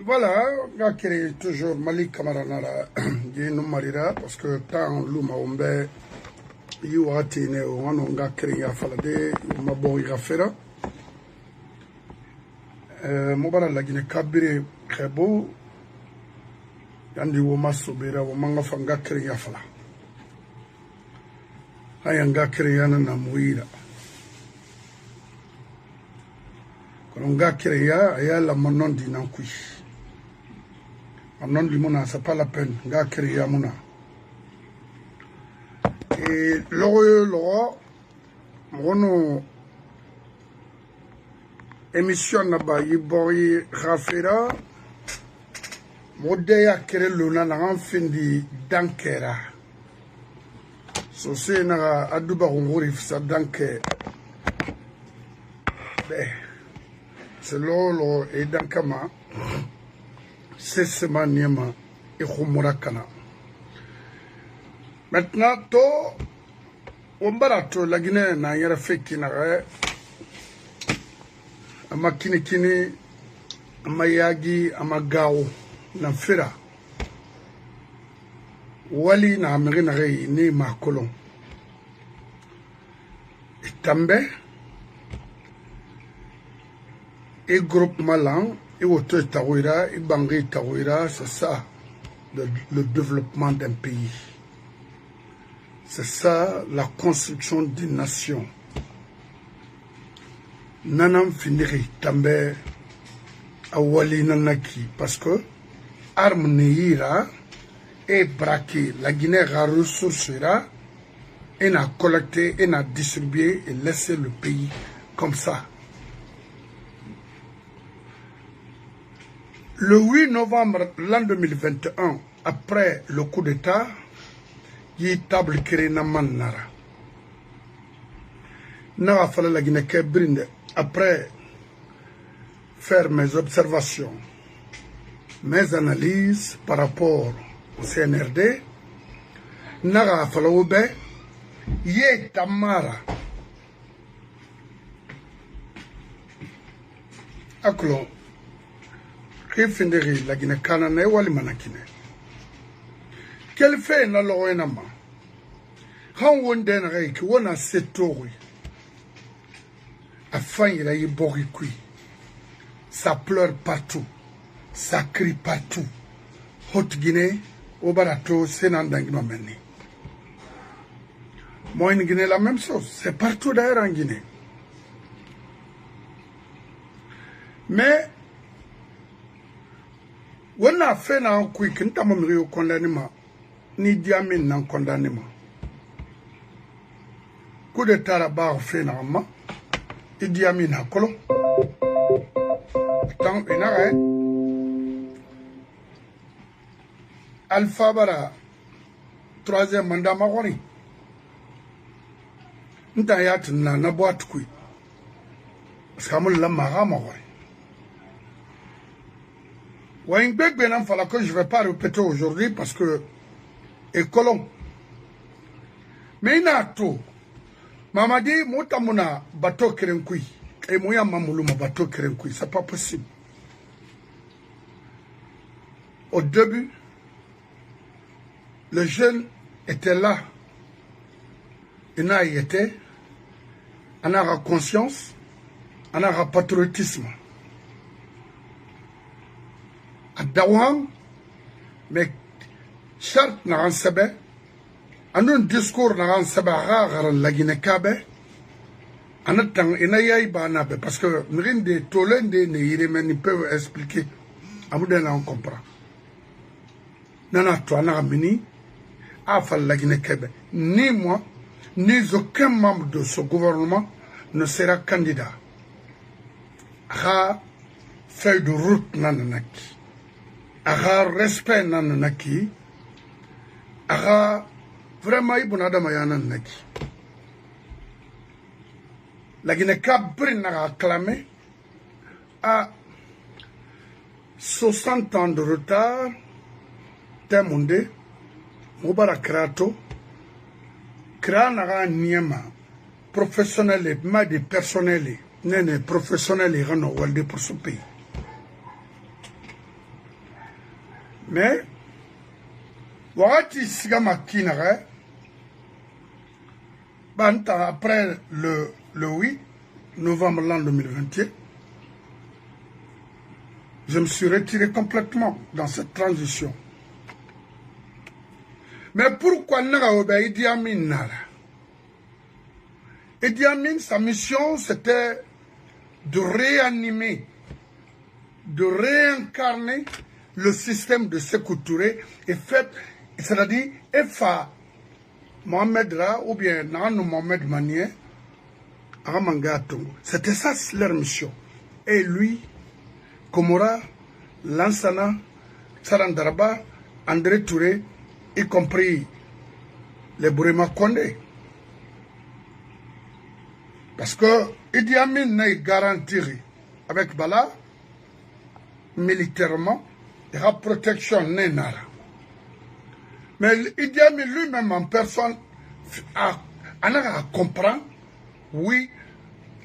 Voilà, gars qui est toujours Malik Kamaranara, qui nous mariera parce que tant l'homme ombe, il y a tenu au an on a créé à Falade, il m'a bon il a fait là. Mobara la Guinée Kabire très beau, yandi woma sobera womanga fanga créé à Fala. Ayanga créé à Namuira. Quand on a créé à la manon d'Inankui. Non du mona, c'est pas la peine. Nga créé à mona. Et l'eau, mon émission n'a-ba yibori rafera. Modeya créé l'ona n'a fin di dankera. So c'est na aduba ngori sa danke. C'est l'eau et dankama. C'est ce maniement et Homorakana. Maintenant, on barato la Guinée n'a rien fait qui n'a rien. A ma kinikini, a ma yagi, a ma gao, n'a fera. Wali n'a amériné ni ma colon. Et tambe, et groupe malang. Et auto Tawira, et Bangui Tawira, c'est ça le développement d'un pays. C'est ça la construction d'une nation. Nanam finiri tambe awali nanaki parce que arme neira et braqué la Guinée a ressourcera et n'a collecté et n'a distribué et laissé le pays comme ça. Le 8 novembre l'an 2021, après le coup d'État, il y a une table créée dans Manara. N'a fallu la Guinée brinde après faire mes observations, mes analyses par rapport au CNRD. N'a fallu il y a Tamara. Aclon. Finderi la Guinée Canana wali manakine. Quel fait na loenama? Han wonden reik wona setori. Afin il a y borikui. Ça pleure partout. Ça crie partout. Haute Guinée, au barato, senandangino meni. Moi en Guinée la même chose. C'est partout d'ailleurs en Guinée. Mais when I fait un quick, n'ta mo miri condamné ma ni diamine n'en condamné ma. Coup de taraba fait na ma, et diamine a colon. Tant une arrêt. Alpha bara troisième mandat maroni. N'ta yat na boîte kui. Parce que la mara maroni. Que je ne vais pas répéter aujourd'hui parce que est colon. Mais il y a tout. Maman dit, moi, bateau kerenkui. Et moi, mamoulou, mon bateau kerenkui. C'est pas possible. Au début, le jeune était là. Il n'a été. On a conscience. On a patriotisme. Dawan, mais charte n'a rien sabé, en un discours n'a rien sabé rare la Guinée-Kabe, en attendant, il n'y a pas de parce que rien de Tolène ne peuvent expliquer, à vous donner on comprend. Nana, toi, n'a mini, a fait la Guinée-Kabe, ni moi, ni aucun membre de ce gouvernement ne sera candidat. A feuille de route nananaki. Aga respect nananaki, aga vraiment ibunada mayana nanaki. La Guinée-Cabri n'a acclamé à 60 ans de retard, Temunde, Mubara Krato, Kranaga Niema, professionnel, mais des personnels, non professionnels, ils pour ce pays. Mais, Wagati Sigama Kinare, après le 8 novembre l'an 2021, je me suis retiré complètement dans cette transition. Mais pourquoi Idi Amin Nara? Idi Amin, sa mission, c'était de réanimer, de réincarner le système de Sékou Touré et fait, c'est-à-dire, Efa Mohamed Ra ou bien Nanou Mohamed Manier, c'était ça leur mission. Et lui, Komora, Lansana, Sarandaraba, André Touré, y compris les Bourema Kondé. Parce que Idi Amin n'a garanti avec Bala, militairement, la protection n'est nara. Mais Idi Amin lui-même en personne a compris, oui,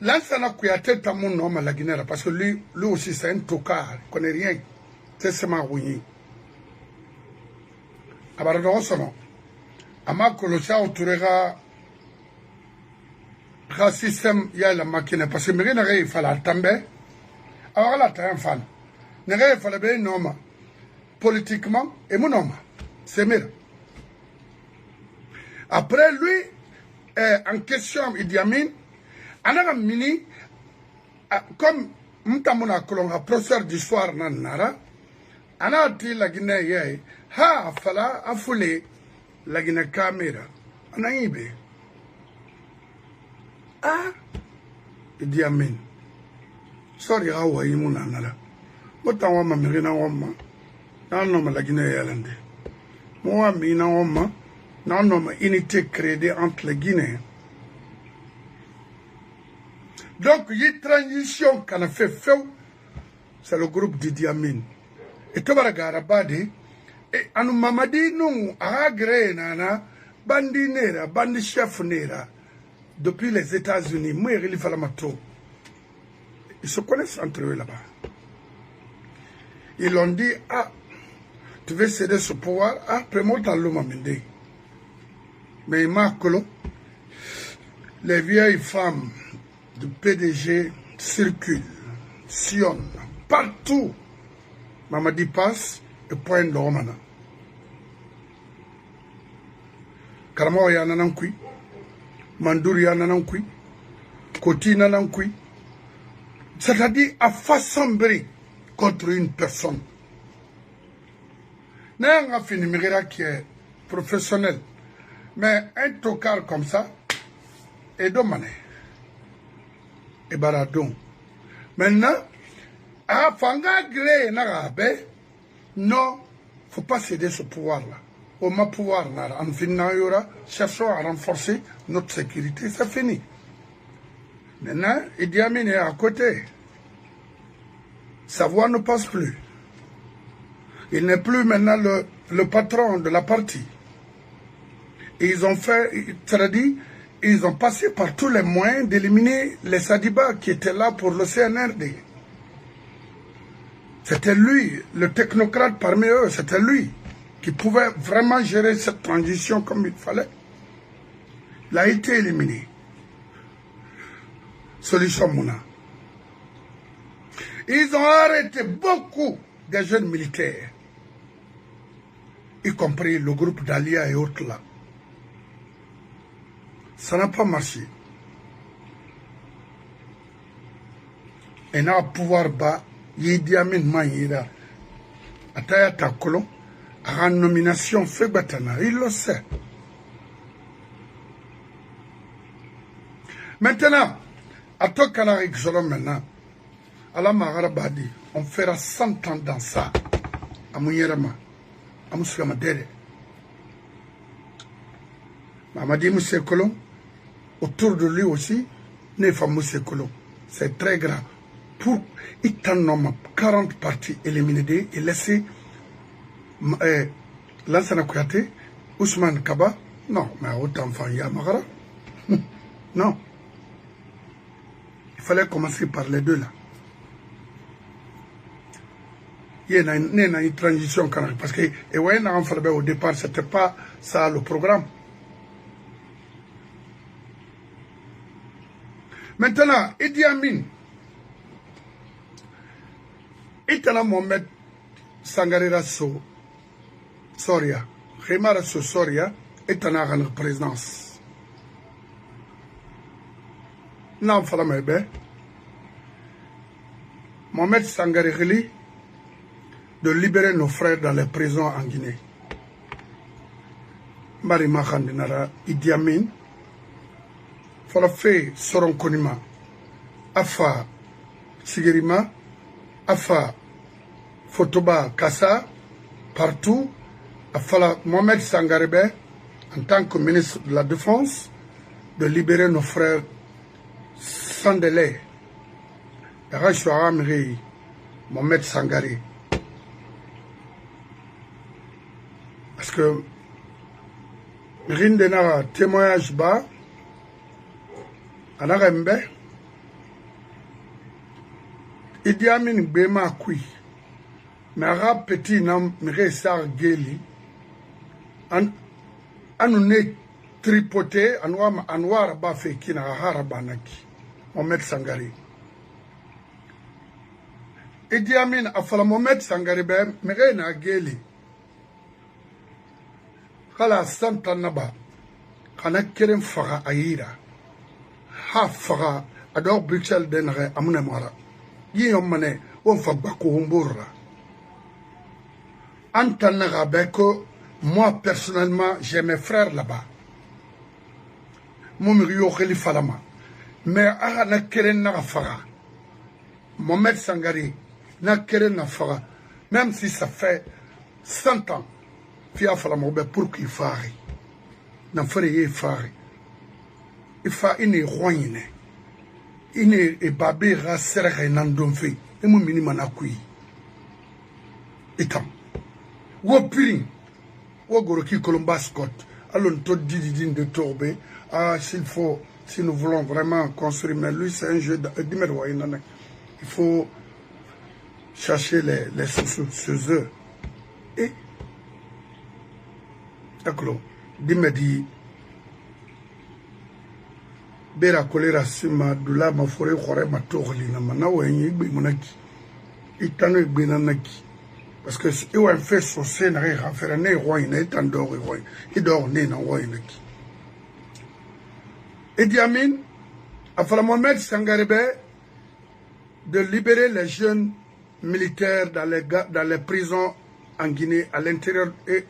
Lansana Kouyaté Tamoun Noma la Guinée, parce que lui aussi c'est un tocard, il ne connaît rien. C'est seulement Rouni. Abaradon sono. Ama Kolocha Outurega, le système, il y a la machine, parce que il fallait tomber. Alors là, tu as un fan. Il fallait bien Noma. Politiquement, et mon homme. C'est mieux. Après lui, en question, Idi Amin, Anara Mini, comme Moutamuna Kolonga, professeur d'histoire Nara, Anna dit la Guinée, ha, fala, a foulé la Guinée caméra. Anaïbe. Ah, Idi Amin. Sorry, how are you, Nara? What I want, Marina Woma. Now, no, la Guinée Yalande. Moi, Mina Woma. Non, non, unité créée entre les Guinéens. Donc, il y a une transition qu'on a fait, c'est le groupe d'Idi Amin. Et tout le monde et anu mamadi nous a agréé nana bandi nera bandi chef nera depuis les États-Unis. Moi, il fallait m'attendre. Ils se connaissent entre eux là-bas. Ils ont dit, ah, tu veux céder ce pouvoir, ah, prends-moi dans l'homme amendé. Mais il m'a collé. Les vieilles femmes du PDG circulent, sillonnent, partout. Mamadi passe et pointe de Romana. Karamo ya nanankui, Mandouri ya nanankui, Koti nanankui. C'est-à-dire à façonner contre une personne. N'a pas fini Mira qui est professionnel. Mais un tocard comme ça, et dommage. Et baradon. Maintenant, à Fanga Gré Narabe, non, faut pas céder ce pouvoir-là. Au ma pouvoir, en finissant, cherchons à renforcer notre sécurité, c'est fini. Maintenant, Idi Amin est à côté. Sa voix ne passe plus. Il n'est plus maintenant le patron de la partie. Et ils ont fait, c'est-à-dire, ils ont passé par tous les moyens d'éliminer les Sadiba qui étaient là pour le CNRD. C'était lui, le technocrate parmi eux, c'était lui qui pouvait vraiment gérer cette transition comme il fallait. Il a été éliminé. Solution Mouna. Ils ont arrêté beaucoup de jeunes militaires, y compris le groupe d'Alia et autres là. Ça n'a pas marché. Et n'a pouvoir bas, Idi Amin Maïra, Ataya Takolo, à nomination fait Batana, il le sait. Maintenant, à toi Canary Xolom maintenant, à la Maharabadi, on fera 100 ans dans ça, à Mouyerama, à Moussamadere. Mamadi Moussé Kolon, autour de lui aussi, Nefa Moussé Kolon. C'est très grave. Pour Itanoma, 40 partis éliminés et laisser Lansana Kouyaté, Ousmane Kaba, non, mais autant enfant Yamagara. Non. Il fallait commencer par les deux là. il y a une transition parce que et ouais, au départ, c'était pas ça le programme. Maintenant, Idi Amin, Itana Mohamed Sangarira Soria, Khemara Soria, Itana la présidence. Non, Falamebe, Mohamed Sangariri de libérer nos frères dans les prisons en Guinée. Marima Khandinara, Idi Amin, Falafe Soron Konima, Afa Sigirima, Afa Fotoba Kassa, partout, Afala Mohamed Sangarebe, en tant que ministre de la Défense, de libérer nos frères sans délai. Rachouara Miri, Mohamed Sangari. Parce que Rindena témoignage bas, Anarembe, Idi Amin Bema Kui, Mera Petit Nam Mire Sar Geli, Anouné tripoté, Anwar Bafe Kina Harabanaki, Mohamed Sangari. Idi Amin Afala Mohamed Sangari Ben, Mire Na Geli. Kala Santa Naba, Kana Kerem Faga Aïra, Ha Faga, Ador Bruxelles Denre, Amunemara, Yomane, Onfa Bako Humburra. Antanaga Beko, moi personnellement, j'ai mes frères là-bas. Moumrio Khalifalama. Mais Ara Keren Nafaga, Mohamed Sangari, na Keren Nafaga, même si ça fait 100 ans. Fia Falamobe pour qu'il fasse. N'en ferait faire. Il faut une roine. Une et babé rasserre et n'andonfe. Et mon minimum à qui. Étant. Wopirin. Wogoroki Colomba Scott. Allons tout didin de tourber. Ah, s'il faut, si nous voulons vraiment construire, mais lui c'est un jeu il faut chercher les sous-œufs. Et d'accord, dimedi bera kolera sima dula mafore khore matogli na mana wenyi gbe monaki itano gbe nanaki parce que e wa fait saucer na ra faire ne roi ina itando roi i dor ne na roi inaki. Idi Amin afala Mohamed Sangarebe de libérer les jeunes militaires dans les prisons en Guinée à l'intérieur et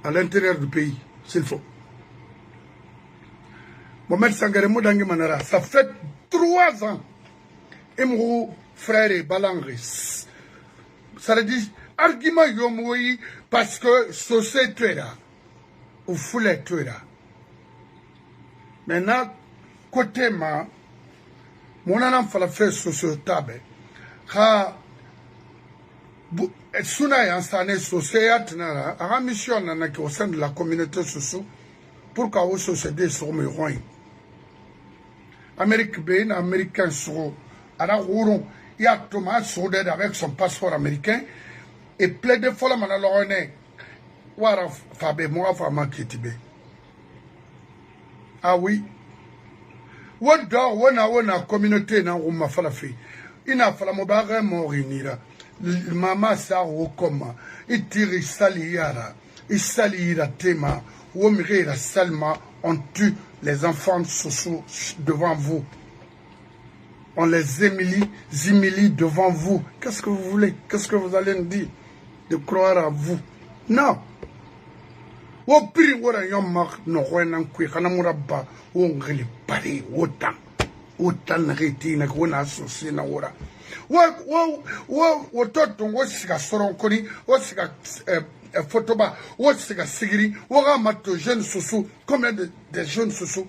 à l'intérieur du pays, s'il faut. Mohamed Sangare Moudangi Manara, ça fait 3 ans. Et mon frère Balangris. Ça veut dire, argument yomoui, parce que société là, ou foulé là. Maintenant, côté ma, mon anan fala fait société, ha, Suna Yansane Société Nara, a mission au sein de la communauté sociale pour qu'au société sur mes rois. Amérique bien, américain sur Aragourou, il y a Thomas Souded avec son passeport américain et plaide de folle manalorone. Wara Fabe, moi, Fama Kitibe. Ah oui. What dog, when I communauté na Roma Falafi. Ina Falamobare Morinira. Mama sa wokoma itiri saliara isalira tema womirera salma on tue les enfants sous devant vous, on les humilie devant vous. Qu'est-ce que vous voulez? Qu'est-ce que vous allez me dire? De croire à vous? Non. Wo piri wora yommak no hoenan kui kanamuraba wongeli pari wotan retina kona associé na wora. Watoto wosika soronkoni wosika photoba wosika sigiri woga mato jeunes sousou. Combien de jeunes sousou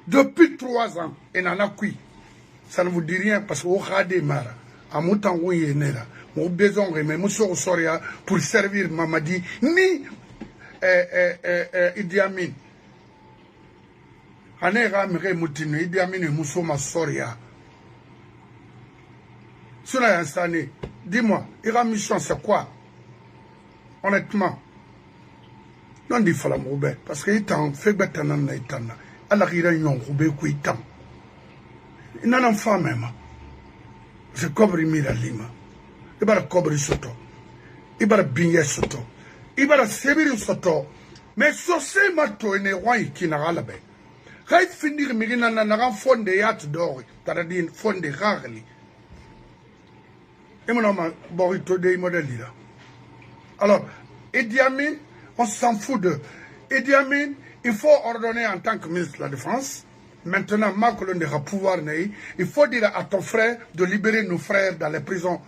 depuis 3 ans et nana kui ça ne vous dit rien parce que wogade mara amutan woyenera mo besoin mais muso soria pour servir Mamadi ni Idi Amin anera mire mutino Idi Amin muso ma soria Suna installé. Dis-moi, ira mission c'est quoi? Honnêtement. Non dit fala moube parce que itan fait betana na itana. Ala gira nyon roube ku itan. Inana fa même. Je cobre mira lima. Ibara cobre soto. Ibara binye soto. Ibara sebiri soto. Mais sosé mato ene wai kinagalabe. Kait finir mirina na naran fonde yat dori. Taradin fonde rarely. Et mon homme, Borito de Modelida. Alors, Idi Amin, on s'en fout de. Idi Amin, il faut ordonner en tant que ministre de la Défense. Maintenant, Macron n'aura pouvoir, il faut dire à ton frère de libérer nos frères dans les prisons.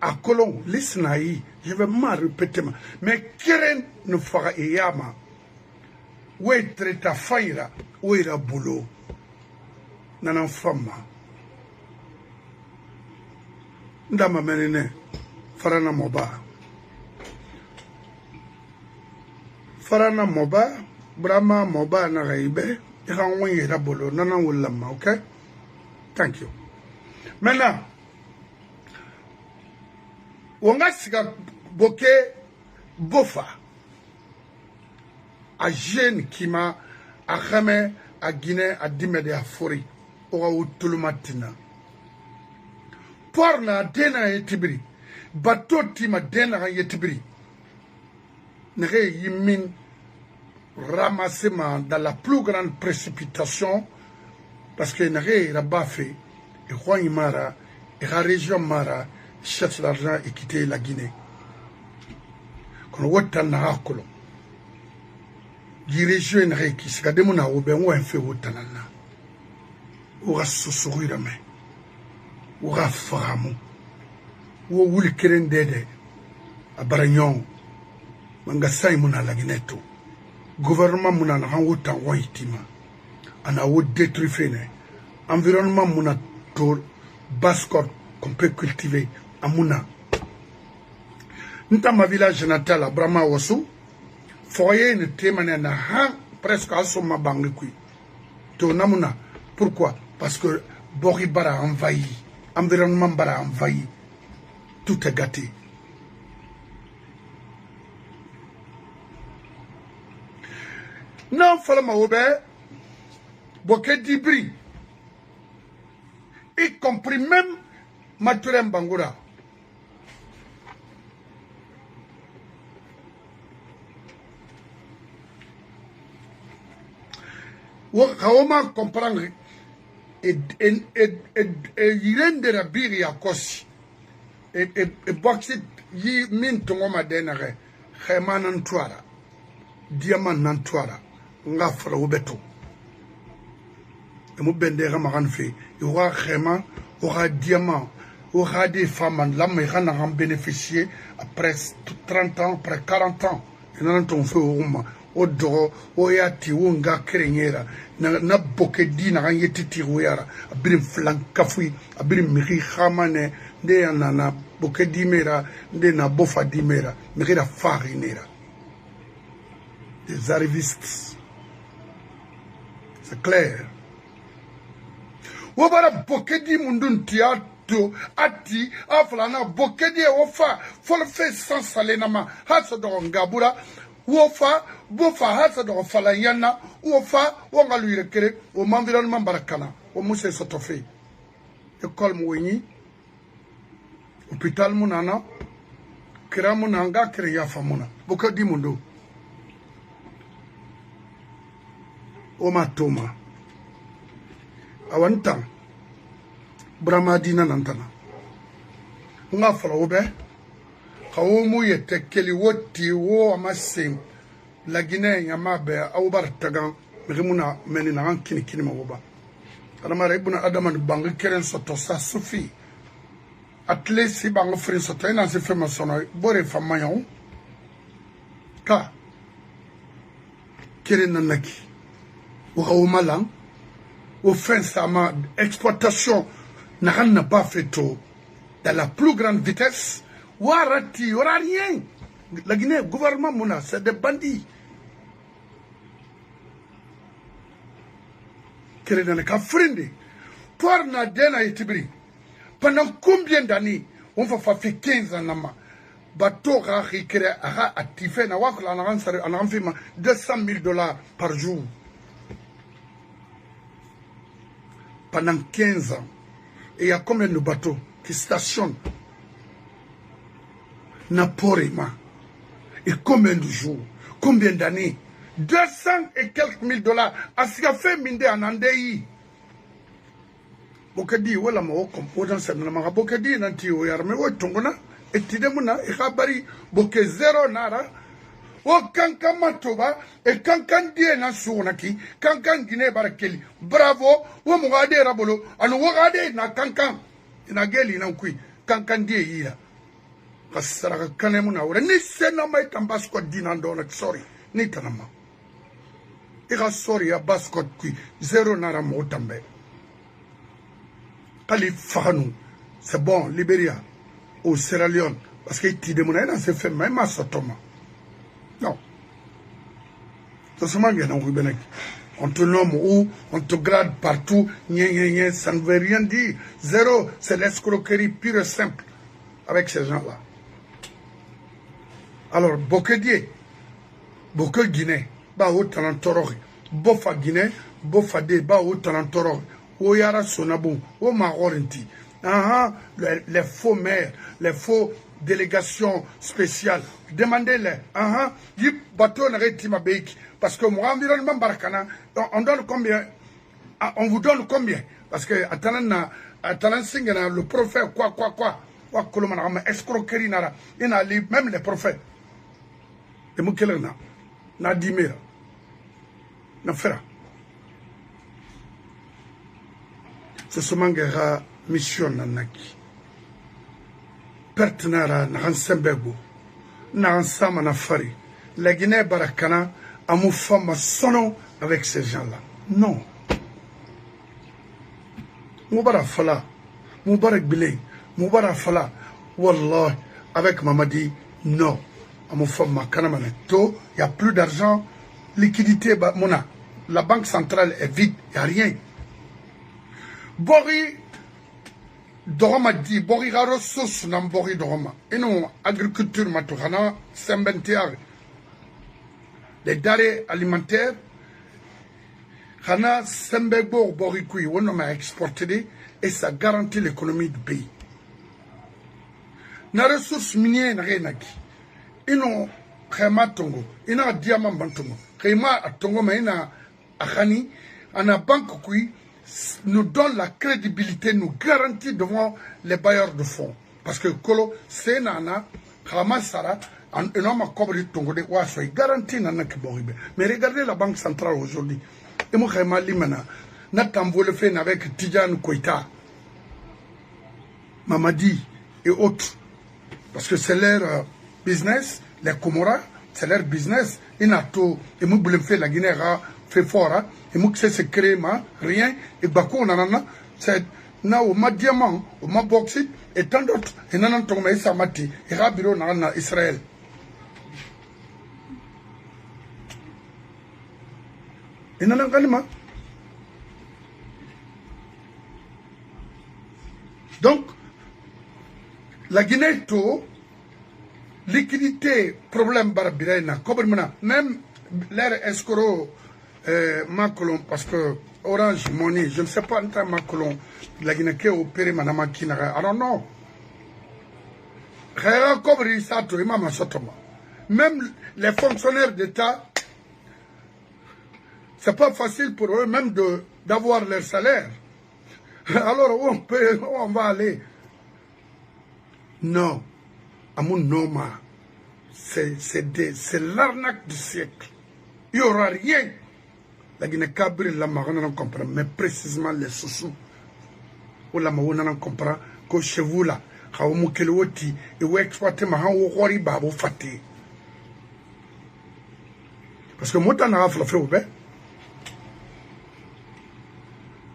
À Colomb, l'Isnaï, je vais mal répéter, mais Keren ne fera Yama. Où est traita Faïra, où est la boulot? Nanan femme. Ndama menene farana moba brahma moba na gaibe ikan yera bolo nana wulama. Okay, thank you. Maintenant wonga siga boke bofa a jeune kima a khame a Guinée a dimede a fori o wutulumatina Porna dena yetibri bateau tima dena yetibri nere yimin ramassement dans la plus grande précipitation parce que nere rabafe et Juan Mara et la région Mara cherche l'argent et quitter la Guinée kon wotan na hakolo di région nere qui se gade mona oben wo en fait wotanana o rasourira me Oura Faramu, ou Wuli Keren Dede, à Baragnon, Mangasai Muna Lagineto, gouvernement Muna Rangutan Waitima, en a détruit Fene, environnement Muna Tour, basse-côte qu'on peut cultiver à Muna. Nta ma village natal à Brahma Wasu, foyer ne témane na han presque à son mabangui. Tonamuna, pourquoi? Parce que Boribara a envahi. Environnement bara envahi, tout est gâté. Non, fala maoube, boké d'ibri, y compris même Maturem Bangoura. Comment comprendre? Et il rende la biri à Kossi. Et Boxit, y min tongoma denare, Khema Nantuara, Diamant Nantuara, Ngafra Obeto. Et Moubendera Maranfe, il y aura Khema, il y aura Diamant, il y aura des femmes, l'âme en bénéficier après 30 ans, après 40 ans. Et nous avons fait au Rouma. Odoro oyati wonga krenyera na bokedi na yetiti royara abirim flankafui abirim miri khamane de na bokedi mera de na bofa dimera mira farinera des arrivistes, c'est clair. Wobara bokedi mundun tiato ati aflana bokedi ofa folfe sans salenama haso do ngabura Wofa, bofa hasa do fala yana, wofa, wonga lui rekere, au environnement barakana, au mousse sotofe. École mouini, hôpital mounana, kira mounanga, kira famona. Boka di mundo. Oma toma. Awantan, Bramadina nantana. Nga fala obe. Kawomu yete keli woti wo amasim la Guinée yamabe au bartagan mrimuna menina hankini kini mawoba adama ibuna adaman bangi keren soto sa sufi atle si bangi frin soto ina se fema sono bore famayon ka keren nanaki wo kawmalan wo fin sama exploitation n'a pas fait tout dans la plus grande vitesse. Warati, il n'y aura rien. La Guinée, le gouvernement Mouna, c'est des bandits. Quel est le cas frindi? Pour na dena etibri. Pendant combien d'années? On va faire 15 ans. Bateau a récréé, a activé, na wakla en fait 200 000 $ par jour. Pendant 15 ans. Et il y a combien de bateaux qui stationnent? Naporima. Et combien de jours? Combien d'années? 200 et quelques mille $. Asika fait minde anandei. Bokadi wala mo kom odan sen na ma bokadi nanti o yarme o tongona etide muna e khabari boke zero nara o kankan matoba e kankan die na sunaki kankan gine barakeli bravo o mo gade rabolo anu wo gade na kankan ina geli na kui kankan die yira kasara kane muna ora ni sena mai tambasko dinando na sorry ni tanama e ga sorry ya baskot kui zero nara mo tambe Kali Fanou, c'est bon, Libéria, ou Sierra Leone, parce que tu demandes dans ce fait, même à Sotoma. Non. On te nomme où, on te grade partout, ça ne veut rien dire. Zéro, c'est l'escroquerie pure et simple avec ces gens-là. Alors, Bokedie, Boke Guinée, ba au talentorori, Bofa Guinée, Bofa de, ba au talentorori. Oyara Sonabou, o Marorinti, les faux maires, les faux délégations spéciales, demandez-les, du bateau n'arrête Beik, parce que moi, environnement Barakana, on donne combien, on vous donne combien, parce que Atalan Singana, le prophète, quoi, Kolomana, escroquerie, nara, il a même les prophètes, et Moukelena, Nadimira, Nafera. C'est ce mangera mission nanaki. Pertenara na hansembego. Na hansama na fari. La Guinée Barakana a mou femme sono avec ces gens-là. Non. Moubara Fala. Moubarak Bilay. Moubara Fala. Wallah. Avec Mamadi. Non. A mou femme kanamane. To. Il n'y a plus d'argent. Liquidité. Mona. La banque centrale est vide. Il n'y a rien. Bori Doroma dit, Bori ressources nan Bori Doroma. Et non, agriculture maturana, sembentiare. Les denrées alimentaires, Hana Sembego Bori Kui, on a exporté et ça garantit l'économie du pays. Na ressources minières n'a rien acquis. Et non, Khema Tongo, il a diamant bantongo. Khema à Tongo, mais il a Khani, on a banque Kui. Nous donne la crédibilité, nous garantit devant les bailleurs de fonds. Parce que Kolo, c'est Nana, Ramasara, un homme à cobre de Tongo de Ouasso, il garantit Nana Kiboribe. Mais regardez la Banque centrale aujourd'hui. Et moi, Khema Limana, Nathan le fait avec Tidjane Koïta, Mamadi et autres. Parce que c'est leur business, les Comoras, c'est leur business. Et Nato, et moi, je fait la Guinée, fait fort, et moi, c'est créé, rien, et Bakou, c'est na au ma diamant, au ma bauxite, et tant d'autres, et non, on ça mati, et Rabiro, dans Israël. Et non, donc, la Guinée, tout, liquidité, problème, barabiraina, même l'air escroc, Macron, parce que Orange Money, je ne sais pas, Macron, la Guinée qui a opéré Madame Kinara, I don't know. Même les fonctionnaires d'État, c'est pas facile pour eux même d'avoir leur salaire. Alors où on va aller? Non, à mon nom, c'est l'arnaque du siècle. Il n'y aura rien. La Guinée Cabri, la marine n'en comprend, mais précisément les sous-sous. Ou la marine n'en comprend que chez vous là, quand vous m'oukeloti, et vous exploitez ma hango hori babo fati. Parce que moi, t'en as fait au fait.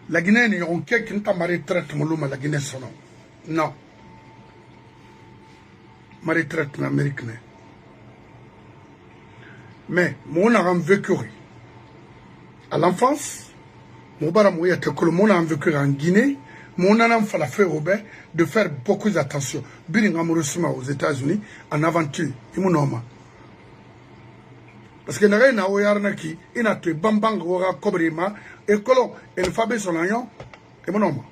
La Guinée, n'y a aucun qui n'a pas retraite, mon la Guinée, son nom. Non. Ma retraite en Amérique. Mais, moi, on a vécu. À l'enfance, on a vécu en Guinée, mon anam fala fait de faire beaucoup d'attention. Aux États-Unis, en aventure, parce que n'a na oyarnaki, ina te bambang wora kobrima, et colon, et le fabé son agnon, et mon homme.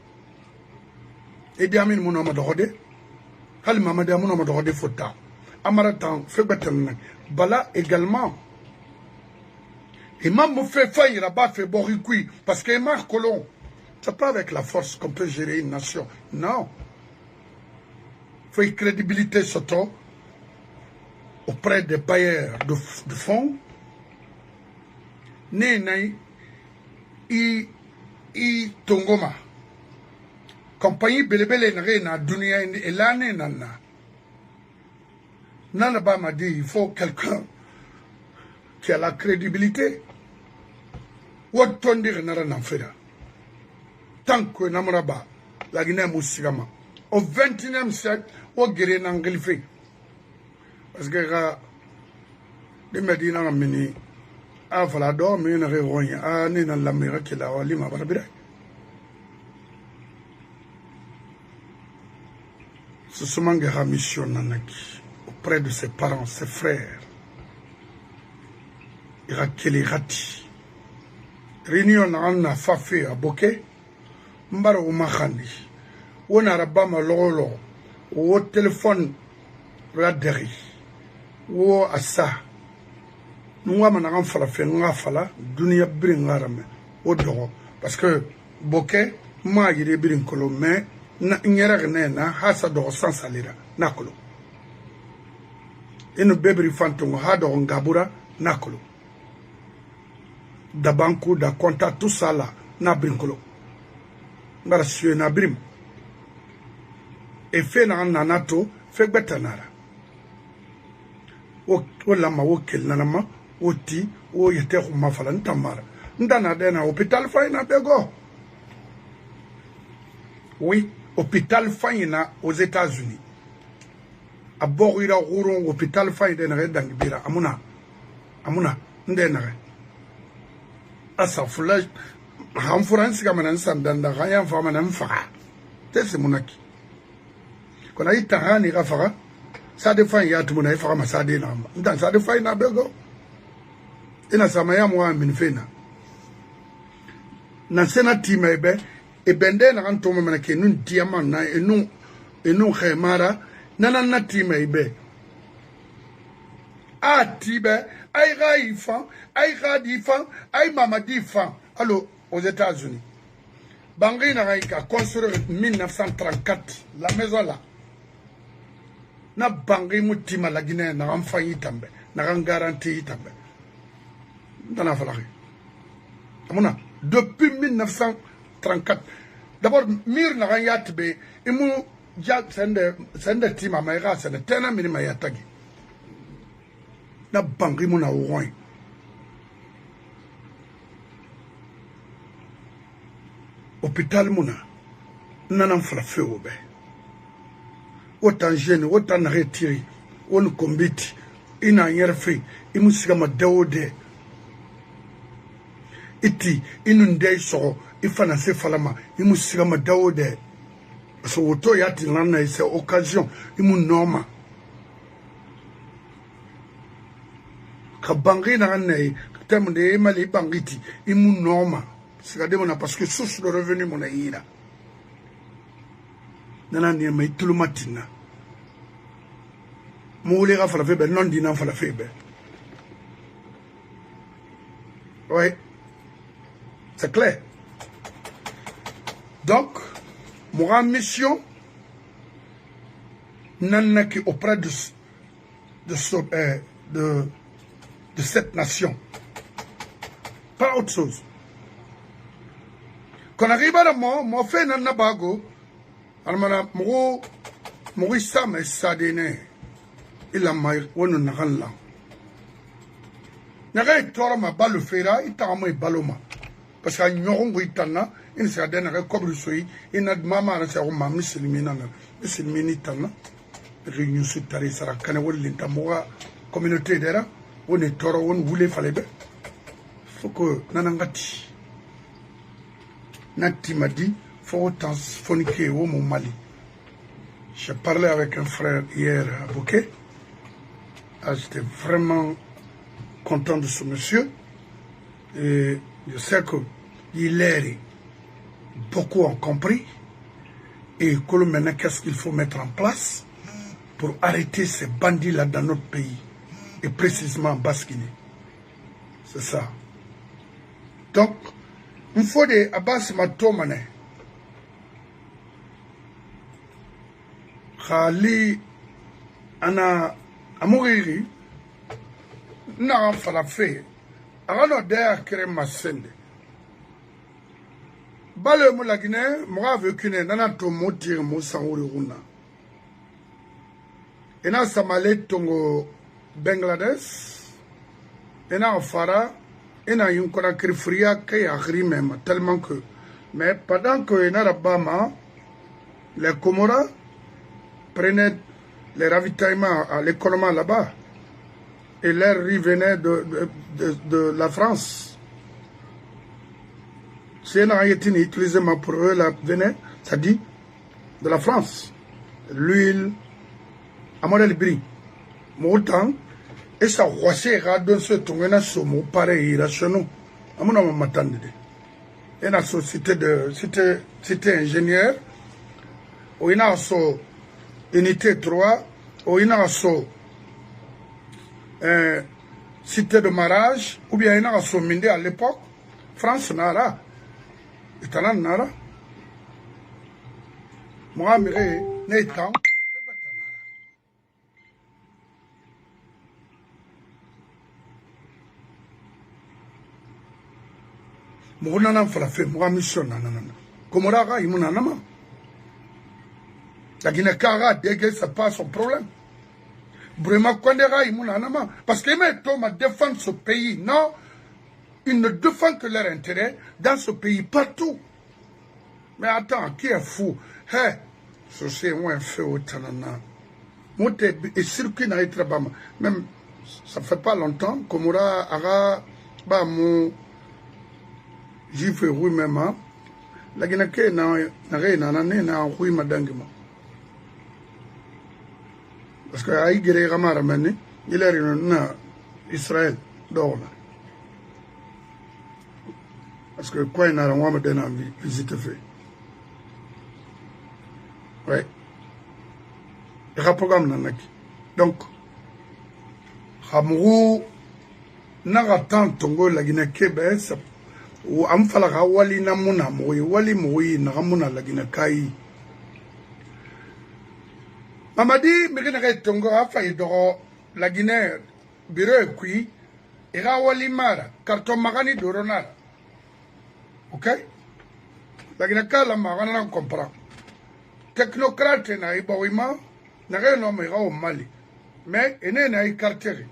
Et bien, mon homme de rodé, Hal Mamada, mon homme de rodé fota. Amaratan, fait Bala également. Et même me fait faillir là-bas, fait boricui, parce que Emma Colon, c'est pas avec la force qu'on peut gérer une nation. Non. Il faut crédibilité surtout auprès des bailleurs de fonds. Nenai i Tongoma. Compagnie Belebele na dunia et l'année nana. Nanaba m'a dit il faut quelqu'un qui a la crédibilité. What ton dire nara n'enfera. Tant que Namuraba, la Guinée Moussigama. Au XXIe siècle, au Guéré n'anglifé. Parce que les Médina ont mené à Valador, mais il n'y a rien. Ah, ni dans l'Amérique qui l'a oublié, ma barabira. Ce sont une mission auprès de ses parents, ses frères. Il y a quel rati. Réunion en Fafé à Bokeh. Mbara umakhandi wona rabama lolo wo téléphone raderi wo asa nwa mana fala fe nga fala dunia birin ngarame o dogo parce que Bokeh ma yire birin kolo mais na nyera na hasa do sans salira nakolo eno bebri fantongo ha do ngabura nakolo da banku da compta tout ça là na birin kolo ngara suye na brim e fe na nanato fe gbetanara o lama o kel nanama o ti o yete ko mafala ntamara ndana dena hôpital faina bego. Oui, hôpital faina aux États-Unis. A borira rouron hôpital faina na dangibira amuna ndena asa fulaj en France, comme on s'en donne rien, on a un fara. C'est mon acquis. Quand on a eu un ira fara, ça défend y a tout le monde fara ma ça dénam. Dans ça défend y a bego. Et na samaya moi minfena. Na senati mebe e bende na kanto me ke nun diamant na e nun khemara nana na ti mebe. A tibe ay raifan, ay radifan, ay mamadifan. Alors aux États-Unis. Bangui a construit en 1934 la maison là. Na Bangui Moutima la Guinée n'a pas failli tambe, n'a pas garanti tambe. Dans la Falari. Depuis 1934. D'abord, Mir n'a rien yatbe, et mou jak sende tima maïra, c'est le tena minima yatagi. Na Bangui mouna ouroin. Hôpital Mouna, n'en fera feu au bain. Autant gêne, autant retiré, on combite, il n'a rien fait, il m'a sigama déodé. Iti, il nous dit sur, il faut nasser falama, il m'a sigama déodé. Parce que auto yati l'année, c'est occasion, il m'a norma. Kabangi n'a rien, thème de Emali Bangiti, il m'a norma. C'est-à-dire parce que source de revenu mon aïra. Nana ni mais tout le matin. Moulé a fait la non dînant fait la faible. Oui, c'est clair. Donc, mon mission n'a qui auprès de cette nation. Pas autre chose. Quand on arrive à la mort, mon fait n'a pas go. Alors, mon sam est sadéné. Il a maïr, on n'a rien là. N'a rien tort ma balle fera, il t'a mis baloma. Parce qu'il y a un guitana, il s'est donné un cobre soyi, il n'a de maman, c'est un mamie, c'est le minana. C'est le minitana. Réunion sur Tari Sara, Kanawal, l'Intamoura, communauté d'era, on est tort, on voulait fallait bien. Faut que Nanangati. Nati m'a dit, faut transphoniquer au Mali. J'ai parlé avec un frère hier à Bouquet. J'étais vraiment content de ce monsieur. Et je sais qu'il est beaucoup ont compris. Et que maintenant, qu'est-ce qu'il faut mettre en place pour arrêter ces bandits-là dans notre pays. Et précisément en Basse-Guinée. C'est ça. Donc, il faut des Abbas Matomane. Khali ana amuriri na falafe agano der kere masende bale mo lagine mo avekune nana to motir mo sanguri runa ena samale tongo Bangladesh ena fara ena yunkona krifria kay agri même tellement que mais pendant que ena rabama les Comoras prenaient les ravitaillements à l'économie là-bas et l'air riz venait de la France. C'est un été utilisé pour eux, la venait, ça dit, de la France. L'huile, à modèle bris. Montant, et ça roissait dans ce tournoi, somme, pareil, irrationnel. À mon nom, m'attendait. Et la société c'était ingénieur, ou il a unité 3, ou il a cité de mariage, ou bien il a mindé à l'époque, France Nara, Italan Nara, moi, Miré, Nétan, Mourana Falafé, moi, mission Nanana. Komorara, il m'a nama. La Guinée-Cara, dégué, c'est pas son problème. Vraiment, Kondera, il m'a nama. Parce qu'il m'a dit, à défendre ce pays. Non, ils ne défendent que leur intérêt dans ce pays, partout. Mais attends, qui est fou? Hé, c'est un fait au Tanana. Moi, et circuit n'a été bama. Même, ça fait pas longtemps, Komora, Ara, bah, mon. J'y fais oui même. La Guinée n'a rien na oui madangima. Parce que aïe guéré ramara mani, il est na Israël d'orna. Parce que quoi il n'a rien à donner visite fait. Ouais. Il y a un programme nanaki. Donc, Hamou n'a tant tongo la Guinée-Québec, ou am fala wali na muna moyi wali moyi na muna lagina kai mamadi mekena kai tongo afa idoro la Guinée biro ekui ira wali mara karton magani doronara ok lagina kala magana na comprend technocrate na ibawima na reno me au Mali mais ene na ikartere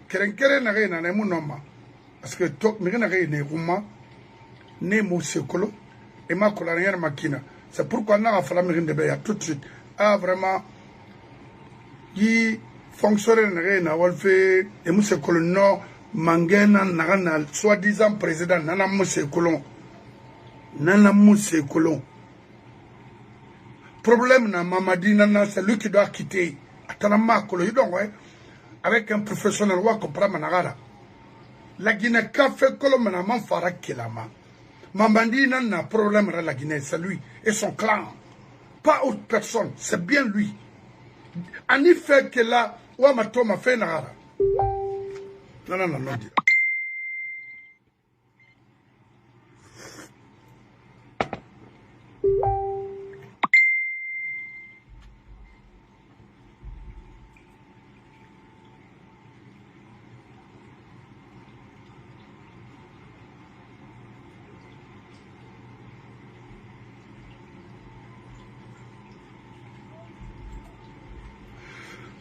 kerenkere na rena na munoma. Parce que toi, je c'est pourquoi on a fallu me tout de suite. Ah, vraiment, il fonctionne, il a fait, et monsieur Colon, Mangena, soi-disant président, Nana Mousse Colon. Nana Mousse Colon. Problème, Mamadi Nana, c'est lui qui doit quitter. Atanama Colon, avec un professionnel, on comprend Managara. La Guinée qu'a fait que le manama fara kilama. Mambandi n'a problème avec la Guinée, c'est lui et son clan. Pas autre personne, c'est bien lui. En effet que là, Ouamato m'a fait nara. Non.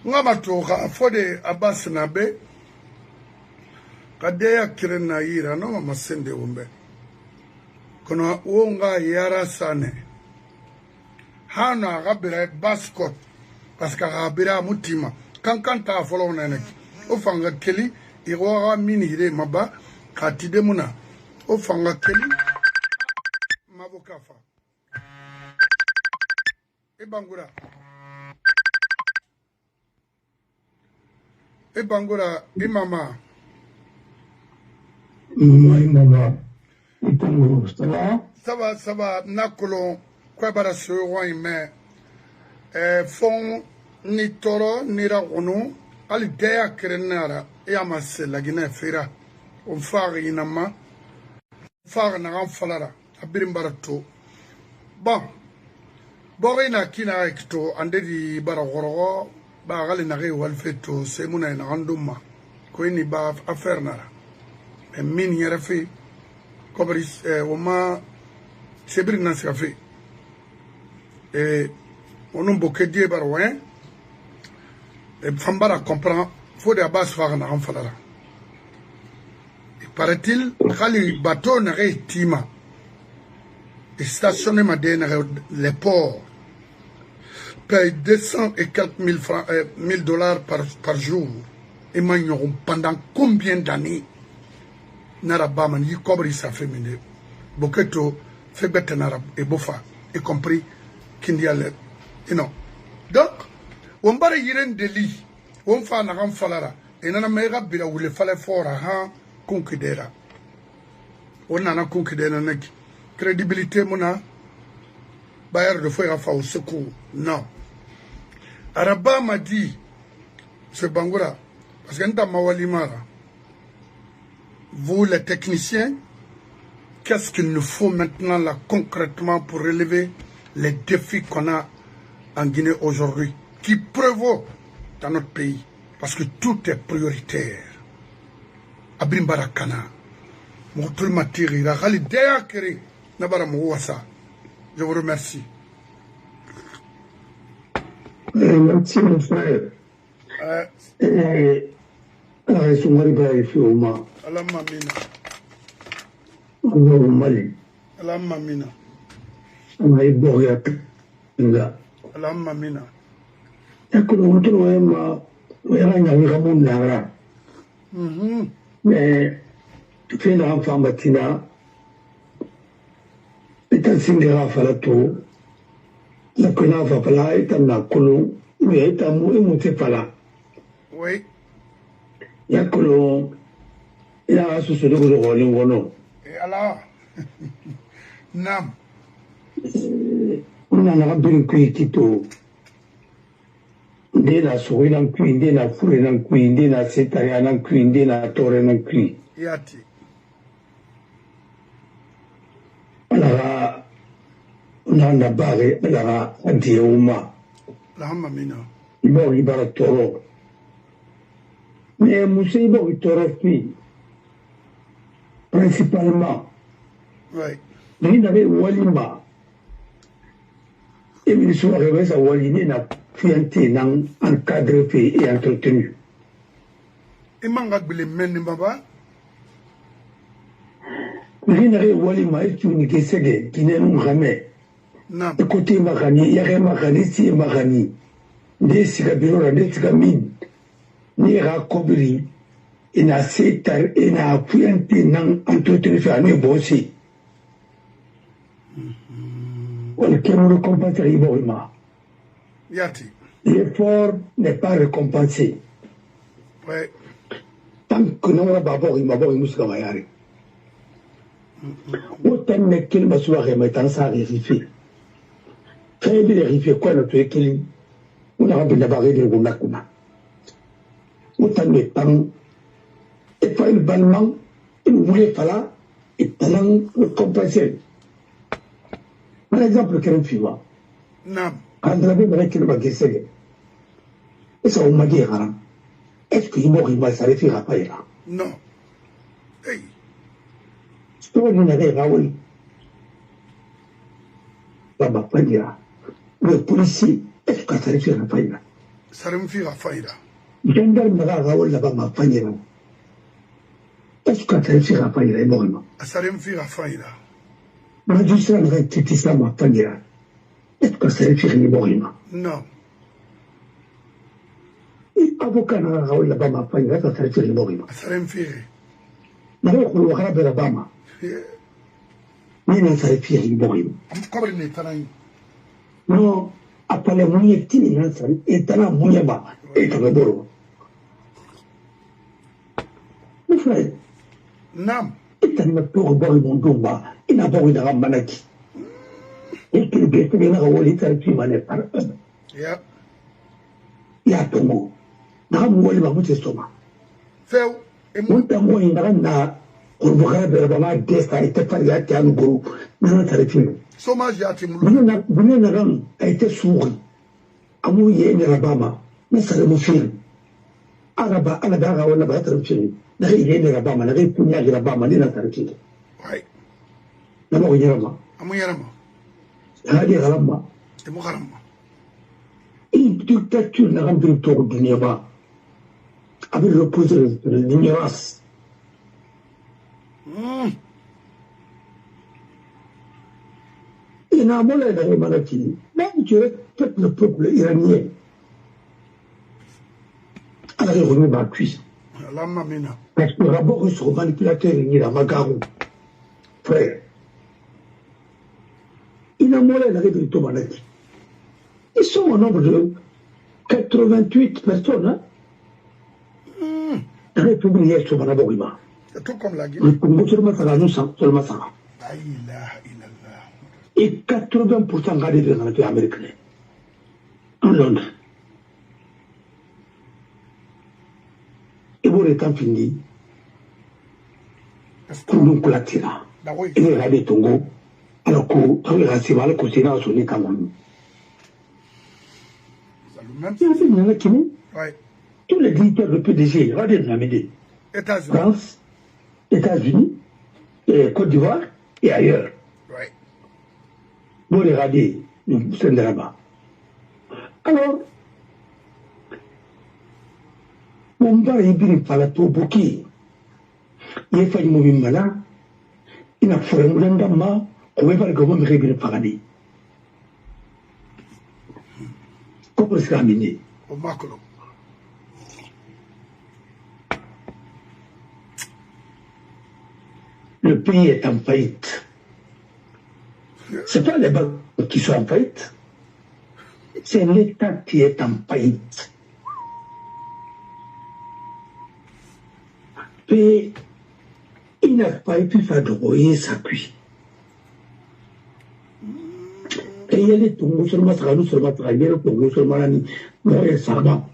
Ngamato fode Abbas Nabe kadeya kirena ira no masende umbe kono wonga yara sane hana gabira baskot parce que gabira mutima kankanta folo nene o fanga keli iroga mini ire maba katide muna o fanga keli avocat fa e bangura e mama ça va nakolo kwa bara so mais fond ni toro ni ragono ali daya kerenara e amase la gina fera on fari inama far na ran falara abirim barato bon borina kina ekto ande di baragoro ba gali na re walfeto semuna na randuma ko ni ba affaire na min yere fe kobris woma sebri na se fe onon bokedie barwen fambara comprend faut de base far na ran falara paraît-il khali bateau na re tima stationné Madena, les ports, paye 200 et quelques mille francs, 1000 dollars par jour. Et maintenant, pendant combien d'années, Narabaman, y cobre sa féminine. Boketo, fait bête Narab et Bofa, y compris Kindialet. Et non. Donc, on va y rendre des lits, on fait un ram falara, et on a mera bila ou le fallait fort à conquérir. On a conquérir nek. Crédibilité mona Bayer de faire au secours. Non. Araba m'a dit, ce Bangoura, parce que dans Mawalimara, vous les techniciens, qu'est-ce qu'il nous faut maintenant là concrètement pour relever les défis qu'on a en Guinée aujourd'hui, qui prévaut dans notre pays, parce que tout est prioritaire. Abrimbarakana, Moutoul Matiri, la Khalidea Kiri. Je vous remercie. Merci mon frère. Ita sindira falato la kona fa pala ita na kolo we ita mu te pala oui ya kolo ila asu so do ko le wono e ala nam una na bin ku kito de na so ina ku inde na fure na ku inde na seta ya na ku inde na tore na ku yati nana bare la antiuma la hamina ibo ibara toro mais musibo toro fi principalement ouais ni n'avait walima et mi sono revesa walini na fianté nan encadré fait et entretenu et manga gbele men baba ni n'avait walima et tu ni kesege qui n'est non jamais non côté magani yare magani si magani des sigabiro des sigamin ni rakobri ina setar ina fianté nan entretenu fait ane bossi on peut récompenser Iborima. L'effort n'est pas récompensé. Ouais. Tant que nous avons d'abord il m'a bon musique mayari. Autant mais qu'il m'a soit remettant ça vérifier. Très bien vérifier quoi notre équilibre. On a bien d'abord les gonakuna. Autant mais tant et pas le bannement il voulait faire et talent récompenser. Par exemple, quel film? Non. Quand on a vu avec le magasin, et ça, on m'a dit, est-ce qu'il m'a s'arrêter à payer là? Non. Hey. C'est pas une année, Raoul. Là, ma payer là. Le policier, est-ce que ça s'arrêter à payer là? Ça me fait à payer là. Gendarme, Raoul, là-bas, ma payer là. Est-ce que ça s'arrêter à payer là, énormément? Ça me fait à payer là. Magistrat va être ça, ma payer là. Est-ce que ça s'arrêter à énormément? Non. Avocat Raoul là-bas, ma payer là, ça s'arrêter à énormément. Ça me fait. Mais là, on va faire là-bas. ni na sa fi yi borim Comme il n'est pas là. no apale munye tini na sa etana munye ba etana boro mon frère Nam. etana to boro mon domba ina boro da manaki et que be te na woli ta fi mane par Yeah. ya tongo na mu woli ba mu te soma Feu. mun ta mo inda na kurbuka da ba ma desta ita far ya ta nguru na ta fi Sommage ya timulu. bune na ram ay te suuri amu ye ni rabama na sare mu fi araba ana da ga wala ba ta fi na ye ni rabama na ga kunya ga rabama ni na ta fi Ouais. na mo ye rabama Amu yarama. hadi rabama Et mon garama. une dictature n'a pas de tour du Niaba avec reposer l'ignorance. Il n'a pas l'air d'aller maladie. Même tu respectes le peuple iranien. Alors, il remet ma cuisse. La mamina. Parce que le rapport sur le manipulateur, il a Magarou. Frère. Il n'a pas l'air d'aller de ton maladie. Ils sont au nombre de 88 personnes. Hein? Dans les publiés sur Manaborima. C'est tout comme la Guinée. Le Congo seulement ça va nous seulement ça. La ilaha illallah. Et 80% gardés dans la pays américaine. En Londres. Et vous étant fini, nous colatira. Et nous regardons Tongo. Alors que nous regardons mal que c'est là sur les Cameroun. Ouais. Tous les directeurs de PDG, regardez Namidé. États-Unis. France, États-Unis, et Côte d'Ivoire et ailleurs. Ouais. Vous regardez, nous sommes là-bas. Alors, mon père est bien fallu tout bouquet. Il a fallu mourir malin. Il a fallu mourir d'amma. On va faire le gouvernement de bien parler. Comment est-ce qu'il a amené? Au Macolo. Le pays est en faillite. Ce n'est pas les banques qui sont en faillite. C'est l'État qui est en faillite. Et il n'a pas pu faire de royer sa cuisse. Et il y a les Tongos seulement, il y a les Tongos seulement,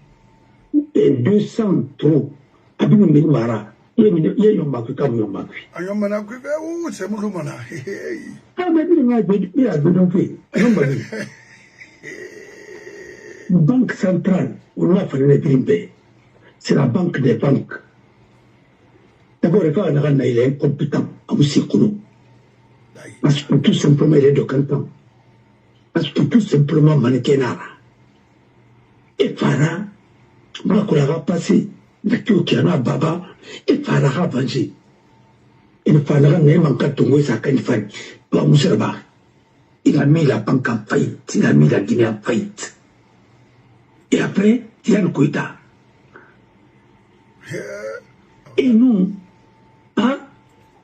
et 200 trop. Abim Minmara. Il y a un macu comme un macu. Ayomana Guive, oh, c'est Mouloumana. Ah, mais il a besoin de faire. Banque centrale, on a fait les primes. C'est la banque des banques. D'abord, il est incompétent à Moussikounou. Parce que tout simplement, il est de canton. Parce que tout simplement, Manikenara. Et Farah, moi, qu'on a passé, la Baba, et Farah a vengé. Il Farah n'a pas de sa canifane. Pour Mousserba, il a mis la banque en faillite, il a mis la Guinée en faillite. Et après, Diane Koïta. Et nous, hein,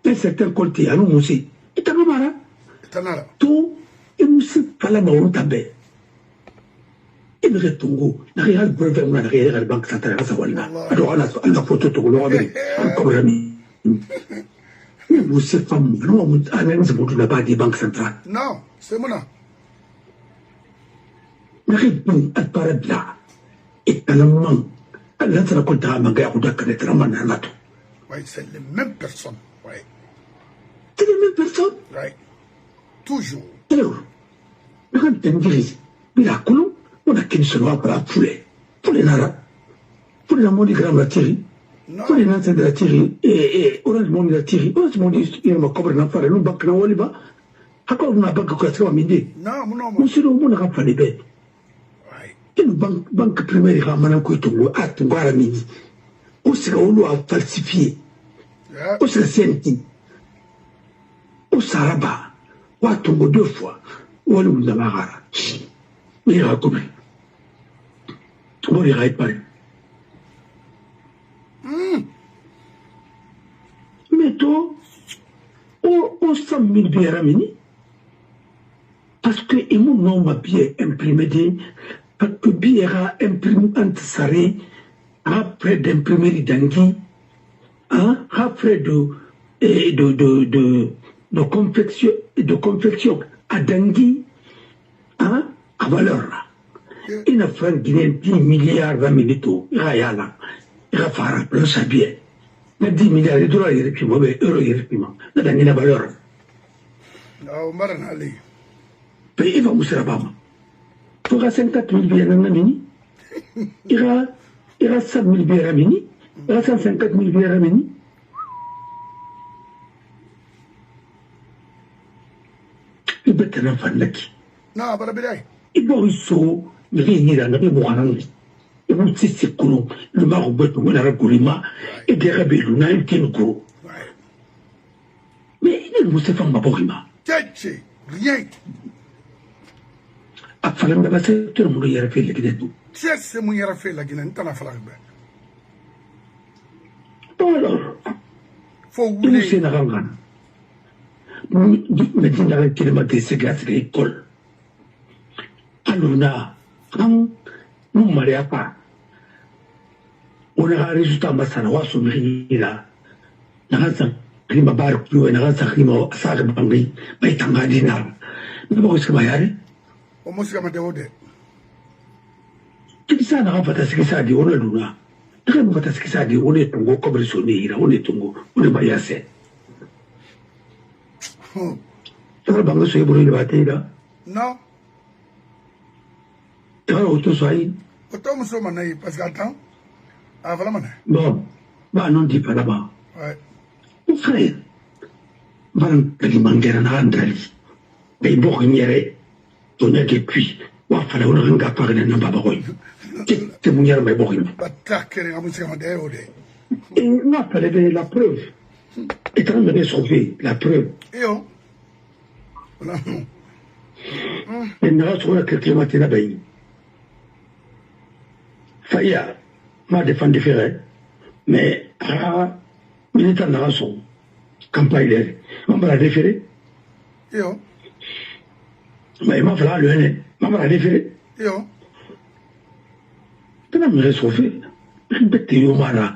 un certain côté, à nous aussi, et t'as pas tout, et nous, c'est pas la mort, t'as bien. Et nous, Tongo, n'a rien de brevet, on a rien de la banque centrale, à Sawana. Alors, on a photo de l'eau, encore ami. Nous, c'est pas nous, on a pas des banques centrales. Non, c'est mon nom. N'a rien de paraître là. Et à la main, à l'autre côté, à ma gare, on a connaître la main à l'autre. Oui, c'est les mêmes personnes. Oui. C'est les mêmes personnes. Oui. Toujours. Alors, nous avons une vie. Mais à Koulou, on a qu'une seule voie pour la poulet. Pour les naras. Pour les amours du grand la Thierry. Pour les nanas de la Thierry. Et Orange Monde de la Thierry. Orange Monde, il y a un cobre d'enfant. Et nous, banque na Waliba. Encore, on a banque qui a trouvé à midi. Non, non, non. Monsieur, on a rappelé les bêtes. Oui. Une banque primaire, il y a un coup de Tongo. Ah, Tongo à la midi. Où c'est qu'on a falsifié. Où c'est la CNT. Où Saraba. Où Tongo 2 fois. Où est-ce que Namara. Mais il y a combien? Où il y a pas. Mais toi, au 100 000 biramini, parce que et mon nom m'a bien imprimé, parce que biera imprimé antisaré, après d'imprimer d'angui, après de confection à dangui, à valeur. Il a fait 10 milliards 20 minutes, il a fait le sabier. 10 milliards de dollars, il y a euros, il y a valeur. Mais il va vous faire bama. Pour 54 000 biramini, il y a 100 000 biramini, il y a 150 000 biramini. Il peut être un fan laki. Non, pas de Il doit aussi me réunir à la mémoire. Et vous c'est coulon, le maroubet, on a goulima, et des rebelles, on a un gros. Mais il nous s'est fait ma borima. Rien. A falem da basse, tout le monde y a fait les guides. C'est mon yara fait la Guinée, t'en as fait la Bon alors, faut tout le monde n'a mais dis n'a qu'il m'a dit c'est grâce à l'école. Alors là, nous m'allons pas. On a un résultat masanawa soumira. N'a klima barbecue, n'a klima asar bangi, mais tanga dinar. N'a pas ce mayari. Au moins c'est comme des Qui ça n'a pas ce que ça dit on a luna. N'a pas ce que ça dit on est tongo comme sonné, on est tongo, on est bayassé. Ça bango soye bolo le bataille là. Non. Tu as auto soye. Autant me sommes naïfs parce qu'attends. Ah voilà maintenant. Bon, bah non dis pas là-bas. Ouais. Mon frère, van kalimangera na andali. Mais bon nyere, tonya depuis. Wa fala on ranga par na baba koy. C'est mon yara mais bon. Batakere amusi kama de ode. Et on a fallu la preuve. Et quand on a sauvé la preuve. Yo. Voilà. Et on a trouvé quelqu'un matin là-bas. Faya m'a défendu faire, mais militaire n'a pas son campagne. On va la déférer. Yo. Mais il m'a fallu le nez. On va la déférer. Yo. Tu n'as pas sauvé. Répétez au mara.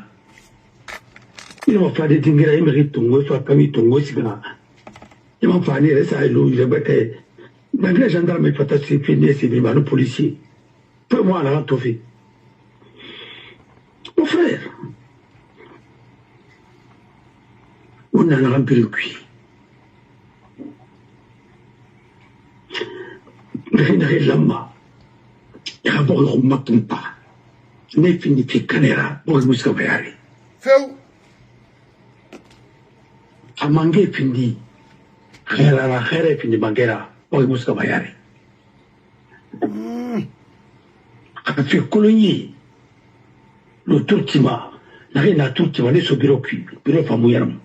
Il m'a fallu des dingueras, il mérite ton goût, soit comme ton goût, c'est grave. Il m'a fallu ça, il a battu. Malgré les gendarmes, il faut que tu finisses, c'est bien, le policier. Pour moi, on a tout fait. Mon frère, on a rempli le cuit. N'arrête lama. Il y a un bon remarque pas. N'est fini fait canéra, bon le muscle va y aller. Feu. A manger fini. Khéra fini mangera, bon le muscle va y aller. A fait colonie. Le Turkima, n'a n'a Turkima, n'est ce bureau cuit, bureau famouillam.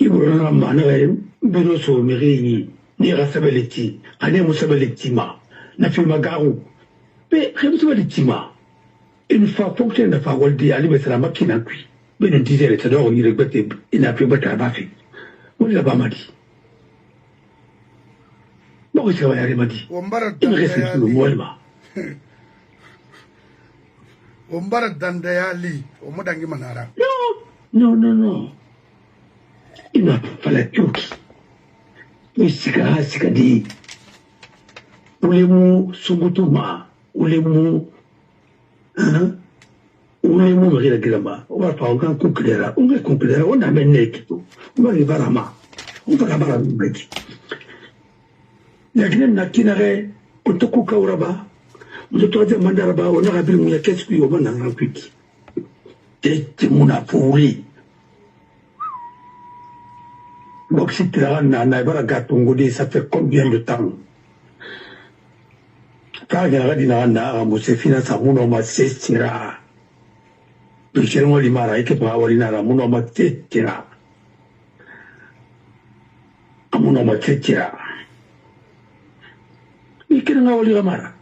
Il voulait un manœuvre, bureau sur Mérini, ni Rassabeletti, Ané Moussabeletima, n'a fait Magarou. Mais Remsabeletima, une fois fonctionne de Fawaldi, Ali Bessala Makina cuit. Mais nous disait les sadors, il regrettait, il n'a plus battu à Bafi. On l'a pas dit. Bon, c'est vrai, il m'a dit. Il me reste sur le moelle. Ombara dandayali, omodangi manara. Non. Il n'a pas la Turquie. Il s'est dit. Ulemu Sungutuma, Ulemu, Ulemu Rilagama, on va pas encore conclure, on va conclure, on a mené tout. On va arriver à Rama. On va là-bas à Mbeki. La Guinée n'a qu'une on te coupe au rabat. Le troisième mandat là-bas, on a rappelé mon qu'est-ce qu'il y a dans un quick. C'est mon affouli. Donc, si tu as un gâteau, ça fait combien de temps? Quand il y a un gâteau, c'est financé à mon homme, c'est tira. Le chien, il m'a dit que pour avoir une arme, mon homme, c'est tira. À mon homme, c'est tira. Mais quel est le mara?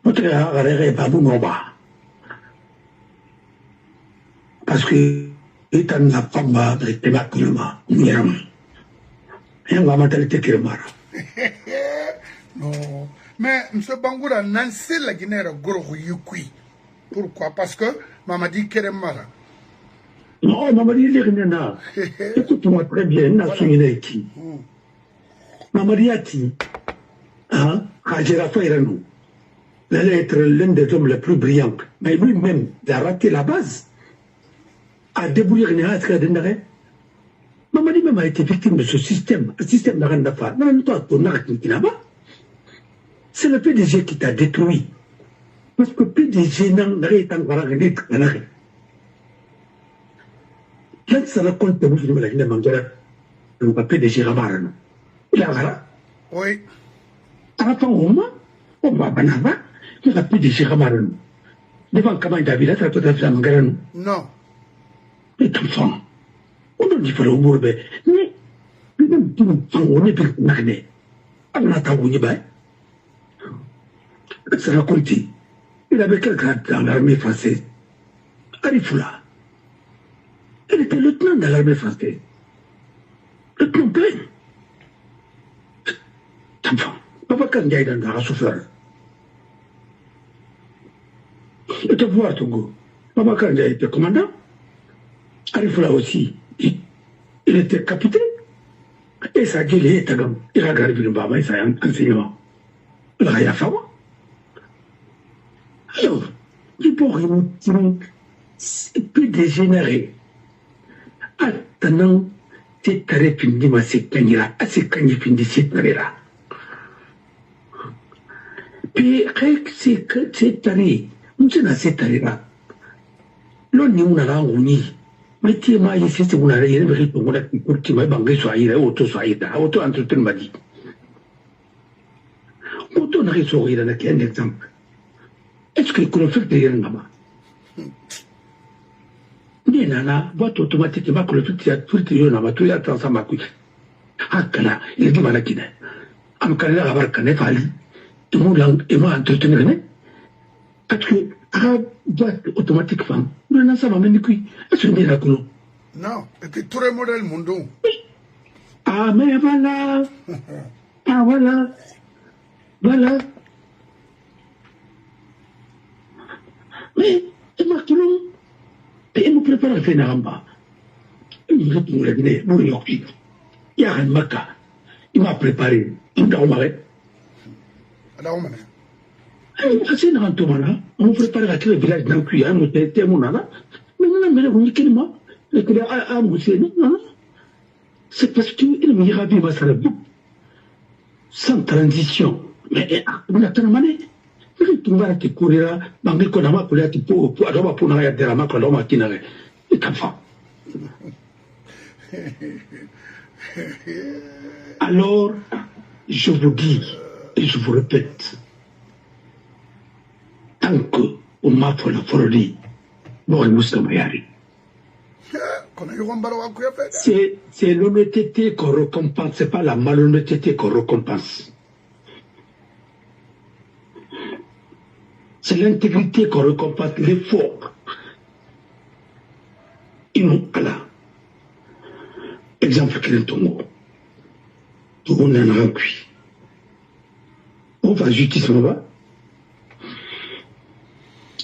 Notre regret est pas bon, parce que Et t'as n'a pas mal de thématurement. Et on va mentalité qui remara. Non. Mais, M. Bangoura, Nancy la Guinée gros yukui. Pourquoi? Parce que Mamadi Keremara. Non, Mamadi Lerina. Écoute-moi très bien, Nassouine qui. Mamadi Ati. Hein? Hajira Fairanou. Il allait être l'un des hommes les plus brillants. Mais lui-même, il a raté la base. A débrouillé rien à faire d'arrêt. Mamadi même a été victime de ce système. Un système n'a rien à faire. Non, toi, ton arrêt qui là-bas. C'est le PDG qui t'a détruit. Parce que PDG n'a rien à faire. Quand ça raconte que vous venez de manger, le PDG Ramarano. Il a rien. Oui. À la fin, on va banava, il a PDG Ramarano. Devant comment il a vu là, ça peut être la mangarano. Non. Mais enfant, on ne dit pas le mot, mais même on est plus magné. On a taboué, ça raconte. Il avait quelqu'un dans l'armée française. Arifula. Il était lieutenant dans l'armée française. Lieutenant plein. Enfant, papa quand il y a dans la souffrance. Il était voir Togo. Papa quand il a été commandant. Arifula aussi. Il était capitaine. Et ça a dit, il a gardé le baba, il a enseignement. Il a fait. Alors, il peut remonter, c'est plus dégénéré. Attendant, c'est taré fini, mais c'est cagnera, c'est cagné fini, c'est taré là. Puis, c'est taré, on sait c'est taré là. L'on n'y a pas uni. Mais tu m'as dit, c'est on a rien, mais on a qui m'a bangé sur aïe, auto entretien m'a dit. Auto n'a rien sur aïe, là, qui est un exemple. Est-ce que le conflit est là-bas? Mais nana, boîte automatiquement que le fait est tout le temps, tout le temps, ça m'a coupé. Ah, kana, il dit malakine. Am kana la barre kana fali. Et moi entretenir né. Parce que boîte automatique femme. Non, ça m'a mené qui. Est-ce que c'est là que nous? Non, et puis tout le modèle monde. Ah, mais voilà. Ah, voilà. Voilà. Mais, et maintenant, et nous préparons à faire un ramba. Il nous répond la Guinée, nous y sommes. Il y a un maca. Il m'a préparé. Il m'a préparé. C'est un rentrement. On prépare à créer le village d'un cuir. On était mon nana. Mais non, mais on dit qu'il m'a. C'est parce qu'il me dira bien, sans transition. Mais on a tellement mané. Tu vas te courir, banque qu'on a ma pour avoir pour n'avoir de la marque, l'homme à qui n'a rien. Et comme ça. Alors, je vous dis, et je vous répète, tant qu'on m'a fait la folie, c'est l'honnêteté qu'on récompense, c'est pas la malhonnêteté qu'on récompense. C'est l'intégrité qu'on récompense, l'effort. Ils n'ont pas là. Exemple qui est Togo. Togo, on a un recuit. On va justice, on va.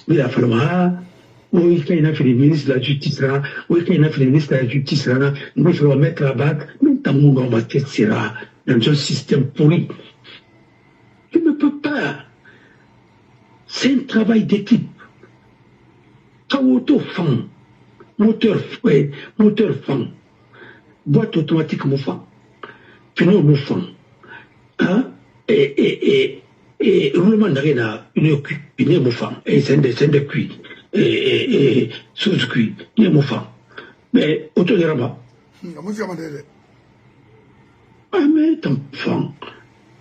Il a fallu, oui, quand il a fait le ministre de la justice là, oui, quand il a fait le ministre de la justice là, nous il faut mettre la bague, nous t'amour on va tester là, dans un système pourri. Il ne peut pas. C'est un travail d'équipe. Kawoto fan, moteur fan, boîte automatique moufan, pneu moufan, hein, et roulement d'arena, une cuit, pneu moufan, et c'est de cuit, et sous cuit, pneu moufan. Mais auto de rabat. Ah, mais ton fan.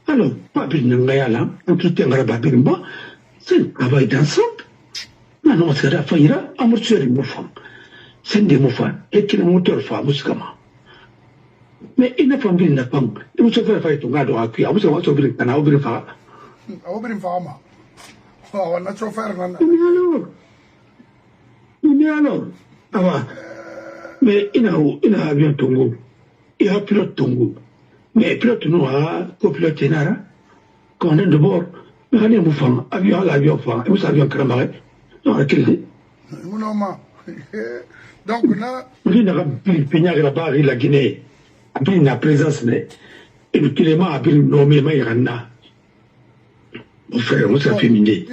Alors, pas bien n'engaya on tout est en rabat bimba. C'est un travail d'ensemble. Non, c'est la faillite, amortir une moufan. C'est des moufans. Et qu'il y a un moteur femme, muskama. Mais il n'a pas bien n'a pas. Il vous fait faire ton gado à qui, à vous avoir sauvé le canard, au Brifa. Au Brifa. On a trop faire. Mais alors. Ah, Mais il a avion Tongo. Il a pilote Tongo. Mais pilote nous a copilote Nara. Quand on est de bord, mais on est mouvant. Avion fan. Et vous avion Kramare. Non, à quel dit? Non, donc, là. Il n'a pas pigné la barre, la Guinée. Après, il n'a présence, mais. Et le Téléma a pris le nommé Maïrana. Mon frère, on s'est féminé.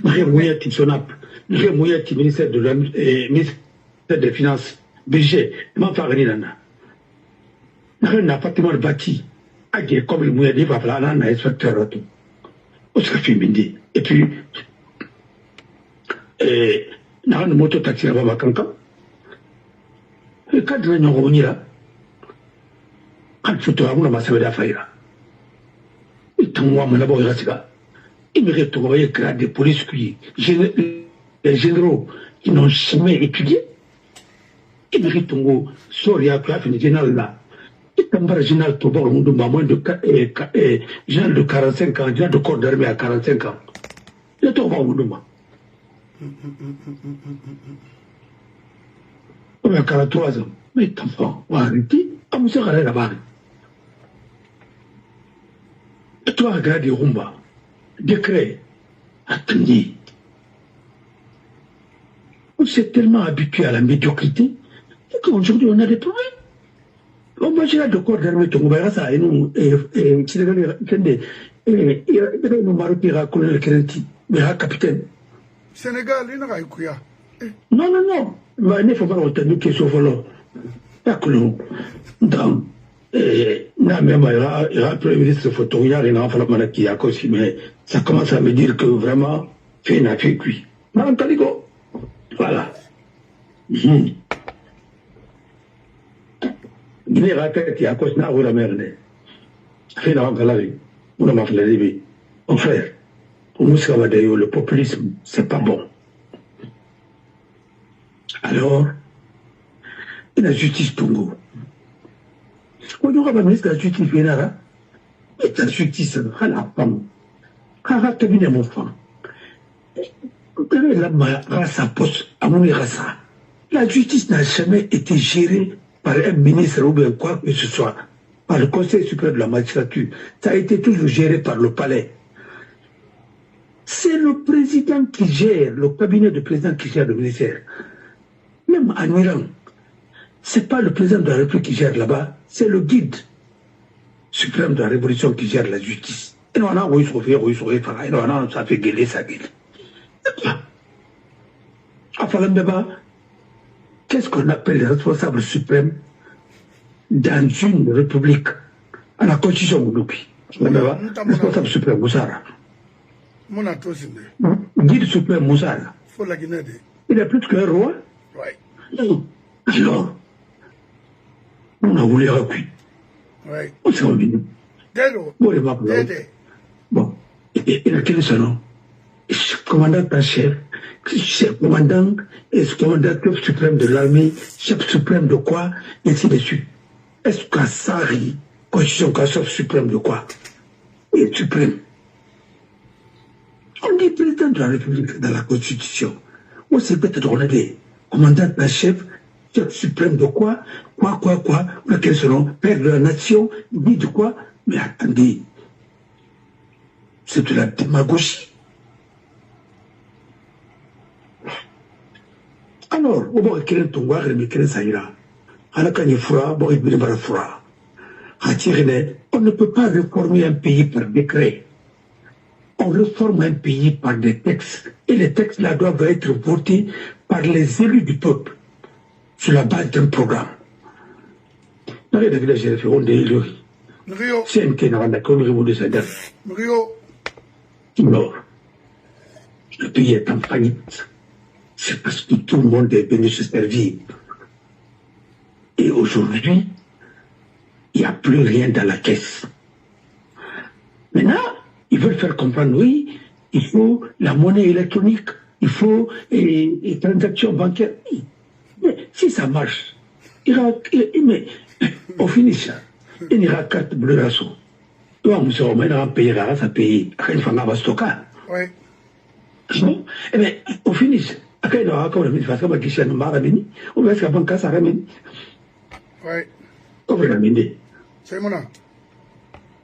Marie Mouyati, son app. Marie Mouyati, ministère des Finances. Budget. M'en faire rien, Nana. N'a pas tellement bâti. A dit, comme le Mouyati va faire un inspecteur. On s'est féminé. Et puis, n'a une moto taxi là-bas, Kanka. Et quand nous avons venu là, quand il faut avoir ma semaine d'affaires, il t'en voit mon abord il me retrouve grade de police qui, les généraux qui n'ont jamais étudié. Il me retrouve Soria qui a fini général là. Il t'en général tout bord, moins de général de 45 ans, général de corps d'armée à 45 ans. Il t'en voit mon on a 43 ans. Mais enfant, on va arrêter. On va arrêter là-bas. Et toi, regarde les Rumba. Décret. Attendez. On s'est tellement habitué à la médiocrité qu'aujourd'hui, on a des problèmes. On va gérer le corps d'armée, on va ça. Et nous, nous Marocains, colonel Kerenti, mais capitaine. Sénégal, il n'y a pas eu. Non. Il faut pas retenir que ce volant. D'accord. Donc, même il y a un premier ministre photo, il y a un enfant qui a cause, mais ça commence à me dire que vraiment, fait n'a fait cuit. Non, Taligo. Voilà. Il y a un qui a cause, n'a pas merde. Fait n'a pas la vie. On a fait la vie. Mon frère, le populisme, c'est pas bon. Alors, il y a la justice Tongo. On aura le ministre de la justice Vénara. Et la justice, à la femme. À la cabinet, mon frère. La justice n'a jamais été gérée par un ministre ou bien quoi que ce soit, par le Conseil suprême de la magistrature. Ça a été toujours géré par le palais. C'est le président qui gère, le cabinet du président qui gère le ministère. Même en Iran, ce n'est pas le président de la République qui gère là-bas, c'est le guide suprême de la révolution qui gère la justice. Et nous, on a ça fait gueuler, ça gueule. Qu'est-ce qu'on appelle les responsables suprêmes dans une république à la constitution Mounoupi? Responsable suprême Moussara. Guide suprême Moussara. Il est plus qu'un roi. Alors, on a voulu reculer. On s'est revenu. Bon, il a quel son nom? Commandant en chef, commandant suprême de l'armée, chef suprême de quoi, et ainsi de suite. Est-ce qu'à Sari, constitution chef suprême de quoi? Et suprême. On dit président de la République dans la constitution. On s'est peut-être on a des commandant en chef suprême de quoi, quel selon père de la nation, dit de quoi, mais attendez, c'est de la démagogie. Alors, on va créer un tongoir et créer ça ira. On ne peut pas réformer un pays par décret. On réforme un pays par des textes. Et les textes là doivent être votés par les élus du peuple sur la base d'un programme. Non, le pays est en faillite. C'est parce que tout le monde est venu se servir. Et aujourd'hui, il n'y a plus rien dans la caisse. Maintenant, ils veulent faire comprendre, oui, il faut la monnaie électronique, il faut les transactions bancaires. Mais si ça marche, mais au finish, il y aura carte bleue à soi. Toi, nous sommes maintenant payés, ça paye. Oui. Eh bien, au finish, Akai no aka wala mi fasa ba gisha no mara mini. O ba ska banka sara mini. Ouais. O ba mini. C'est mon nom.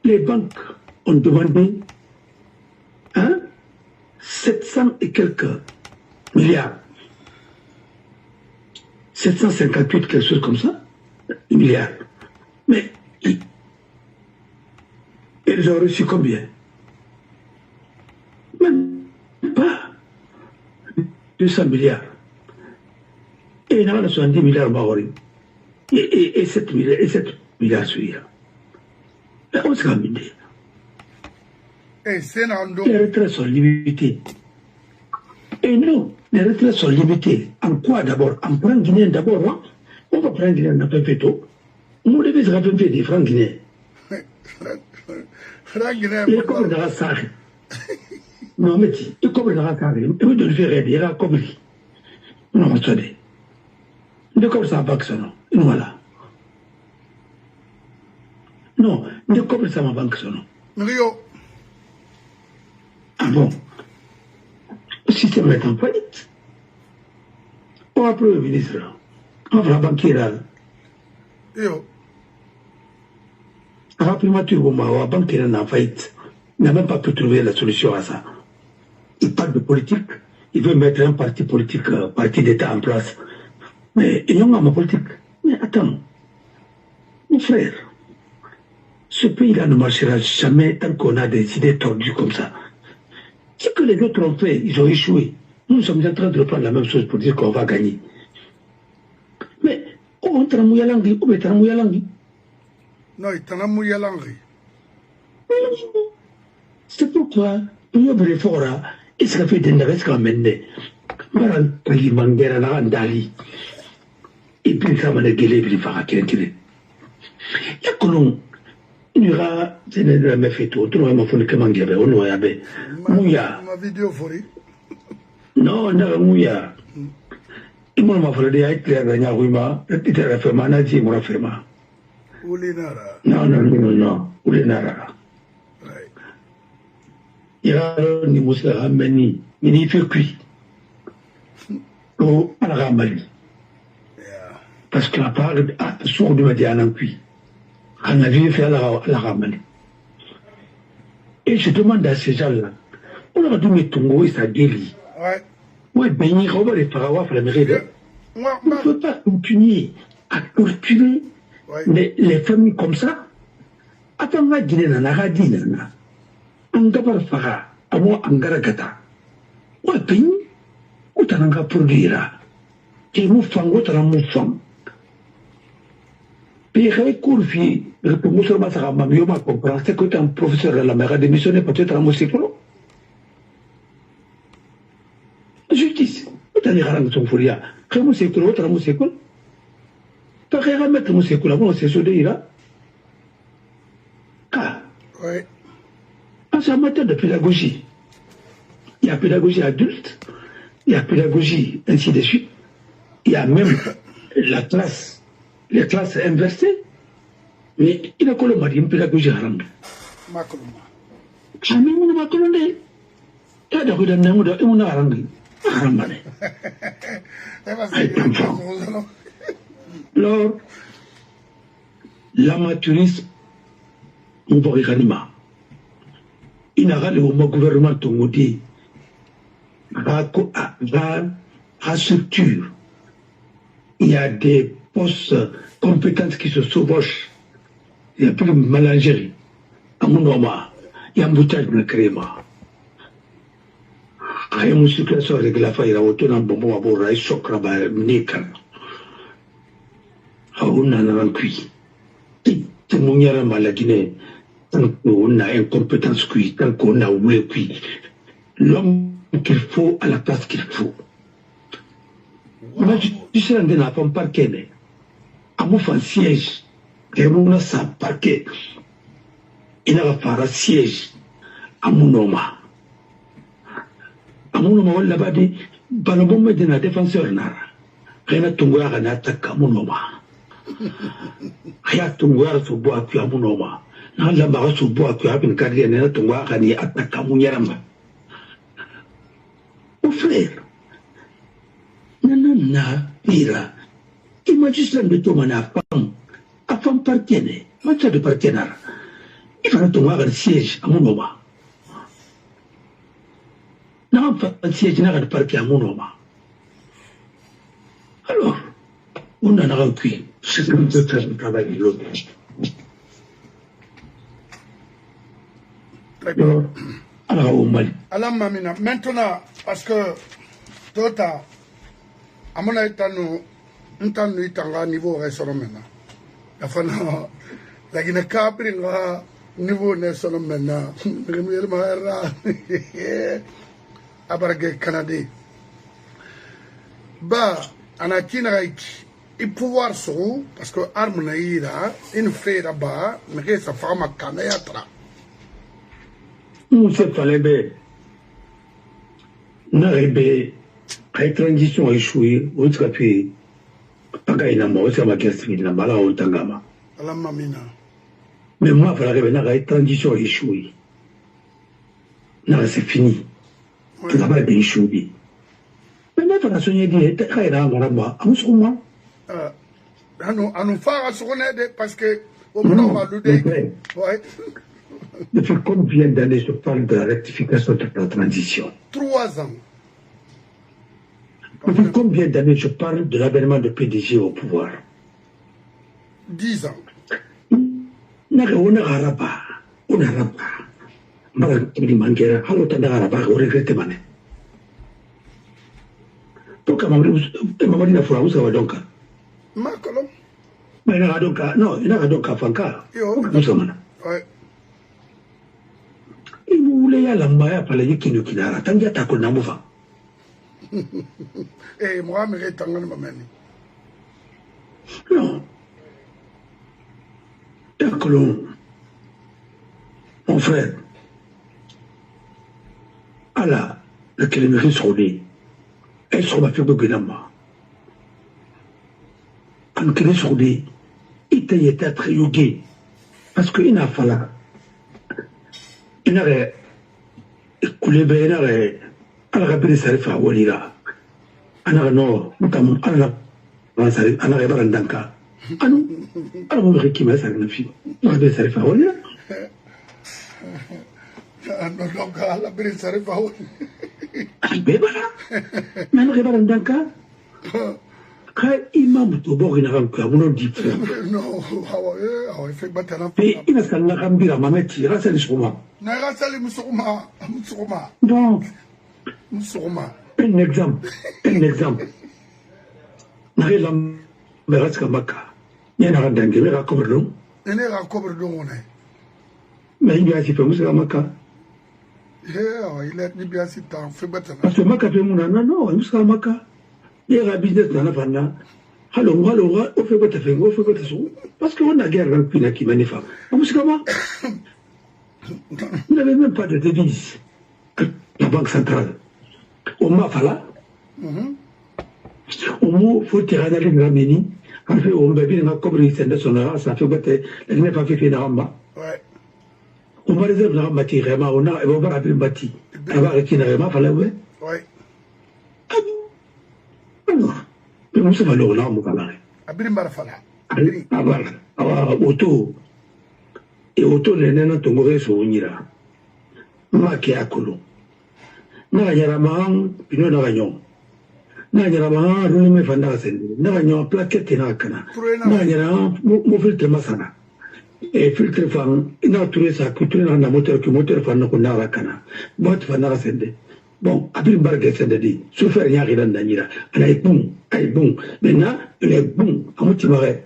Les banques ont demandé 700 et quelques milliards. 758, quelque chose comme ça, milliards. Mais ils ont reçu combien? Même pas 200 milliards. Et il y en a 70 milliards Maori. Et 7 milliards suivants. On se ramène. Et c'est un Les retraites sont limitées. Et non, les retraites sont limitées. En quoi d'abord? En francs guinéens d'abord, hein? On va prendre Guinée, on n'a pas fait tout. On devait se rappeler des francs guinéens. Les copains de la salle. Non, mais si, les copains de la salle, ils me donnent faire aider, la cobrie. Non, on se dit. De comme ça, banque son nom. Voilà. Non, de comme ça, ma banque son nom. Rio. Ah bon? Le système est en faillite. On va appeler le ministre. On va la banquière. Yo. Rapidement, tu vois, la banquière est en faillite. Il n'a même pas pu trouver la solution à ça. Il parle de politique. Il veut mettre un parti politique, parti d'État en place. Mais il y a ma politique. Mais attends. Mon frère, ce pays-là ne marchera jamais tant qu'on a des idées tordues comme ça. Ce que les autres ont fait, ils ont échoué. Nous sommes en train de reprendre la même chose pour dire qu'on va gagner. Mais, on tramouille à l'angle, on tramouille à l'angle. Non, il t'en a mouillé à l'angle. C'est pourquoi, il y a des efforts, et ça fait des navettes quand même. Maran, il mangera na andali. Et puis, ça m'a gueulé, il va raquer. Il y a que l'on. Il y aura, c'est le même fait tout, tout le monde fait que manguer, on va y aller. Mouya. Ma vidéo folie. Non, non, mouya. Il m'a fallu des aides, il y a Ruma, il y a fait manager, il m'a fait ma. Oulinara. Non, non, non, non, Oulinara. Il y a un niveau Meni, il fait cuit. Au Alaramali. Parce que la part, sourd de dire en cuit. On a vu faire la ramener. Et je demande à ces gens-là, on a dû mettre Tongo et sa délit. Ouais. Ouais, ben, il va les paragraphes à la mairie. On ne peut pas continuer à torturer les familles comme ça. Attends, la Guinée n'a pas dit, nana. Angabar Fara, à moi, Angaragata. Ouais, ben, où t'en as produira. Et nous faisons, où t'en as moufang. Puis, il courfi, le professeur Massara m'a mieux compris, c'est que tu es un professeur de la mer a démissionné peut-être à Moussécolo. Justice, tu as dit à son folia, que Moussécolo, tu as Moussécolo. Tu as rien à mettre Moussécolo, moi, c'est soudé, il a. Car, en matière de pédagogie, il y a pédagogie adulte, il y a pédagogie ainsi de suite, il y a même la classe. Les classes inversées, mais il a collé une pédagogie haram. Jamais on va coller. Tu as dit que on a haram. Haram. Alors, l'amateurisme, on va regarder. Il n'a pas le gouvernement tongodé. À structure. Il y a des postes compétences qui se chevauchent. Il y a plus de mélangerie. À mon nom, il y a un boutage de créma. Il y a une circulation avec la faille, il y a un bonbon à boire, il y a un choc à boire, il y a un cuit. C'est mon yara à la Guinée. Tant qu'on a une compétence cuit, tant qu'on a un cuit. L'homme qu'il faut à la place qu'il faut. Mais tu sais, on n'a pas un parquet. À mon fan siège, et on a sa parquet. Il n'a pas un siège à mon nom. À mon nom, on l'a pas dit, Balabon me donne un défenseur. Rien à ton gars, on attaque à mon nom. Rien à ton gars, on boit à mon nom. Non, la barre se boit à une carrière, on a ton gars, on attaque à mon yarama. Mon frère, na pira. Imagine le tout mana à femme partienne, matière de partenaire. Il fallait tomber le siège à mon nom. Non, pas le siège n'a pas de à mon nom. Alors, on en a un cuit. C'est comme ça que je travaille de l'autre. Alors, au Mali. Alors, Mamina, maintenant, parce que Tota, à mon avis, nous avons un niveau restaurant maintenant. La Guinée-Capri, niveau restaurant maintenant. Rémuel Mahara, Abargue Canada. Bah, on a il pouvoir sur parce que arme naïra, une frère là-bas, mais ça femme à Canayatra. Nous, c'est pas les bêtes. N'arrive pas transition échouée, on se fait. Pagaina mo c'est ma question na mala o tangama ala mamina mais moi il fallait que la transition échouée non c'est fini tout d'abord bien échoué mais maintenant la soigner dit kaira ngora ba amusuma anu fara sokonede parce que au moment va luder ouais depuis combien d'années je parle de la rectification de la transition 3 ans. Depuis combien d'années je parle de l'avènement de PDG au pouvoir? 10 ans. On a Eh, moi, je suis non. D'accord, mon frère. Allah, le Kéléméré Saoudi, elle se remet de Guénama. En Kéléméré Saoudi, il était très yogué. Parce qu'il n'a pas là. Il n'a pas écoulé, il n'a pas rabbi Sarifa Walira. Ana no mutamu ana basari ana ga baran danka anu ana mo reki ma sari na fi ma be sari fa wala no donc ala be sari fa wala be bala man ga baran danka ka imam to bo ina kan ka wono di no hawa fe batana pe ina salla kan bira mameti rasali suma na rasali musuma donc musuma. Un exemple. Nahilam Meraska Maka. Yana Dangi, Mera Coberdon. And there are covered on it. Maybe I see from Maka. Yeah, he let me be a sit down for better. Parce que Maka Pemuna, no, Maka. There are business Nanavana. Hello, au fait, what a thing, au fait, what a so. Parce qu'on a guerre avec Pinaki Manifa. Amuskama. Vous n'avez même pas de devise. La Banque centrale. Au Mafala, au mot faut tirer dans les rameni, en fait, on va bien comme les sénateurs, ça fait que les n'est pas fait dans Ramba. On va réserver la matière, on a, et on va appeler bâti. On va retirer la Ramba, fallait, ouais. Alors, mais on se va le là, on va l'arrêter. Abri Marfala. Auto, et auto, les nains tomberaient sur Unira. Maquet à Colomb. Na yaramahan pino na ganyo na yaramahan runi me fanda sen na ganyo plaquette na kana na yaramahan mo filtre masana e filtre fan ina touré ça couture na moteur que moteur fan ko na kana bot fanda sen bon abir barge sen de souffre nya gidan na nyira ana ay bon maintenant il est bon amuti mare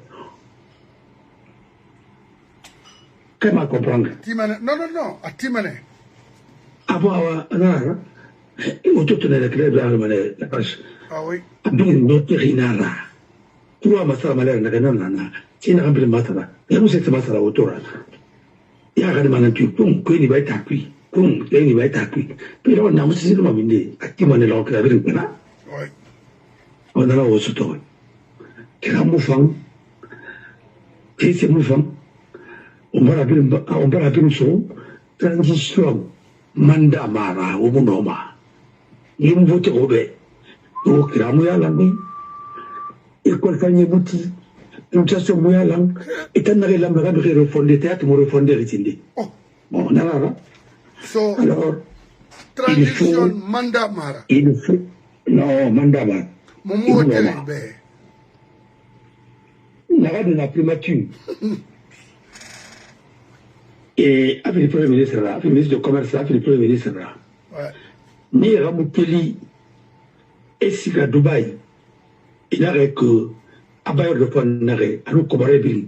comment comprendre Timane non a Timane awa na autour de la crève la page. Ah oui. Bien notre rinara. Trois masala malère na ganana. Tina rempli masala. Et vous êtes masala autour. Il y a un man tu pon que ni va être accueilli. Pon que ni va être accueilli. Puis on a aussi le mamine. Activement le que la ville là. Oui. On a là au soto. Que la moufang. Et c'est moufang. On va la bien son transition manda mara au monoma. Il me vote au bé. Donc, la mouille à la main, école Fanny Bouti, invitation Mouyalang, et t'en as la mère de refonder théâtre, mon refonder rétindé. Oh, Bon, non. so, Alors, transition mandat mara. il faut, non, mandat mara. Momo Telebe. N'a de la primature. Et avec le Premier ministre, avec le ministre du Commerce, avec le Premier ministre, Ouais. ni Ramouteli et Siga Dubaï, il n'a que Abayor de Ponare, à nous commander Billy,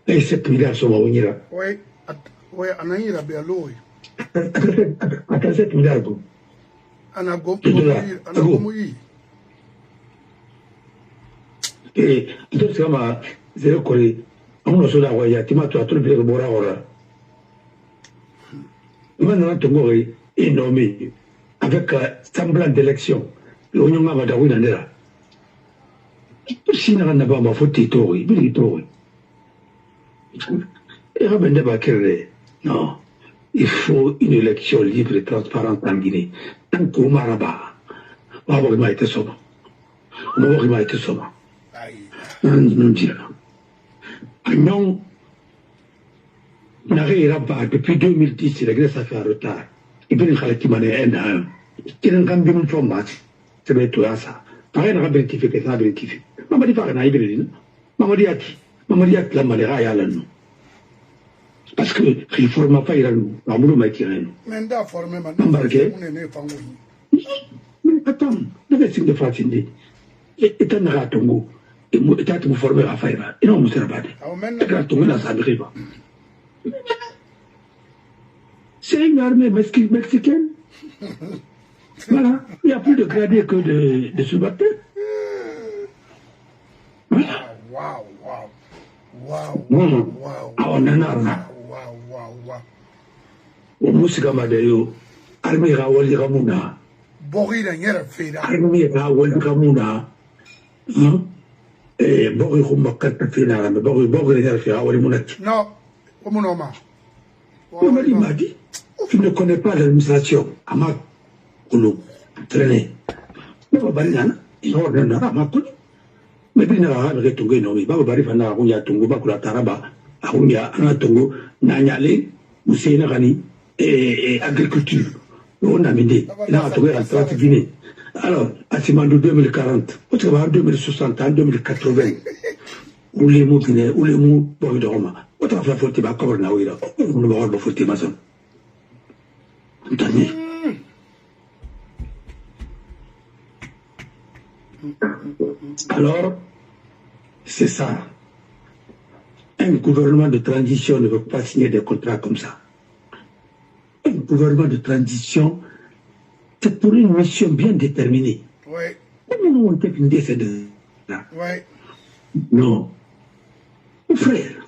et 7 milliards sont à venir. Oui, Anaïra Bealoui. À 7 milliards. Anagomoui. Et tout ce que j'ai reconnu, on a souvent envoyé à Timato à tout le pays de Bora. Maintenant, Tongo est nommé avec semblant d'élection. L'Union va d'avoir une année. Si nous n'avons pas foutu Tori, il Tori. Non, il faut une élection libre et transparente en Guinée. Tant qu'au Maraba, on va voir été somme. On va voir été somme. Non, dire. Non. Depuis 2010, la Grèce a fait un retard. Il peut dire qu'il m'a dit un à un. Il n'a pas de format. C'est tout ça. Pareil, n'a pas bénéficié que ça a bénéficié. Maman dit pas qu'on a hybridé. Maman dit la maladie à l'anneau. Parce que il faut ma faille à nous. La boule m'a tiré. Mais d'à former maintenant. Mais attends, le signe de Fatinde. Et un ratongo. Et moi, et tu me former à faille. Et non, monsieur Rabade. Et ratongo, là, ça arrive. C'est une armée mexicaine. Voilà. Il n'y a plus de gradés que de sous-batteurs. Voilà. Wow. Ah, on en a là. Au Moussigamadayo, armée Rawali Ramuna. Borila Yera Feda. Armée Rawali Ramuna. Et Bori Rumakata Fina, Bori Rawali Munati. Non, Omunoma. Il m'a dit, tu ne connais pas l'administration. Amak Koulou, traîné. Mais pas Barinana, il a ordonné à Makul. Mais il n'a pas de Tongo, non, il va Barifana, Arunia Tongo, Bakula Taraba, Arunia, Anatongo, Nanyale, Mousséna Rani, et agriculture. On a mis il a trouvé la traite Guinée. Alors, à Simandou 2040, en 2060, en 2080, où les mots Guinée, où les mots Boy de Roma. Autant faire faut tiba cover na wira. On va voir faut tiba son. Alors, c'est ça. Un gouvernement de transition ne veut pas signer des contrats comme ça. Un gouvernement de transition, c'est pour une mission bien déterminée. Oui. Comment on peut finir ces deux-là? Oui. Non. Mon frère.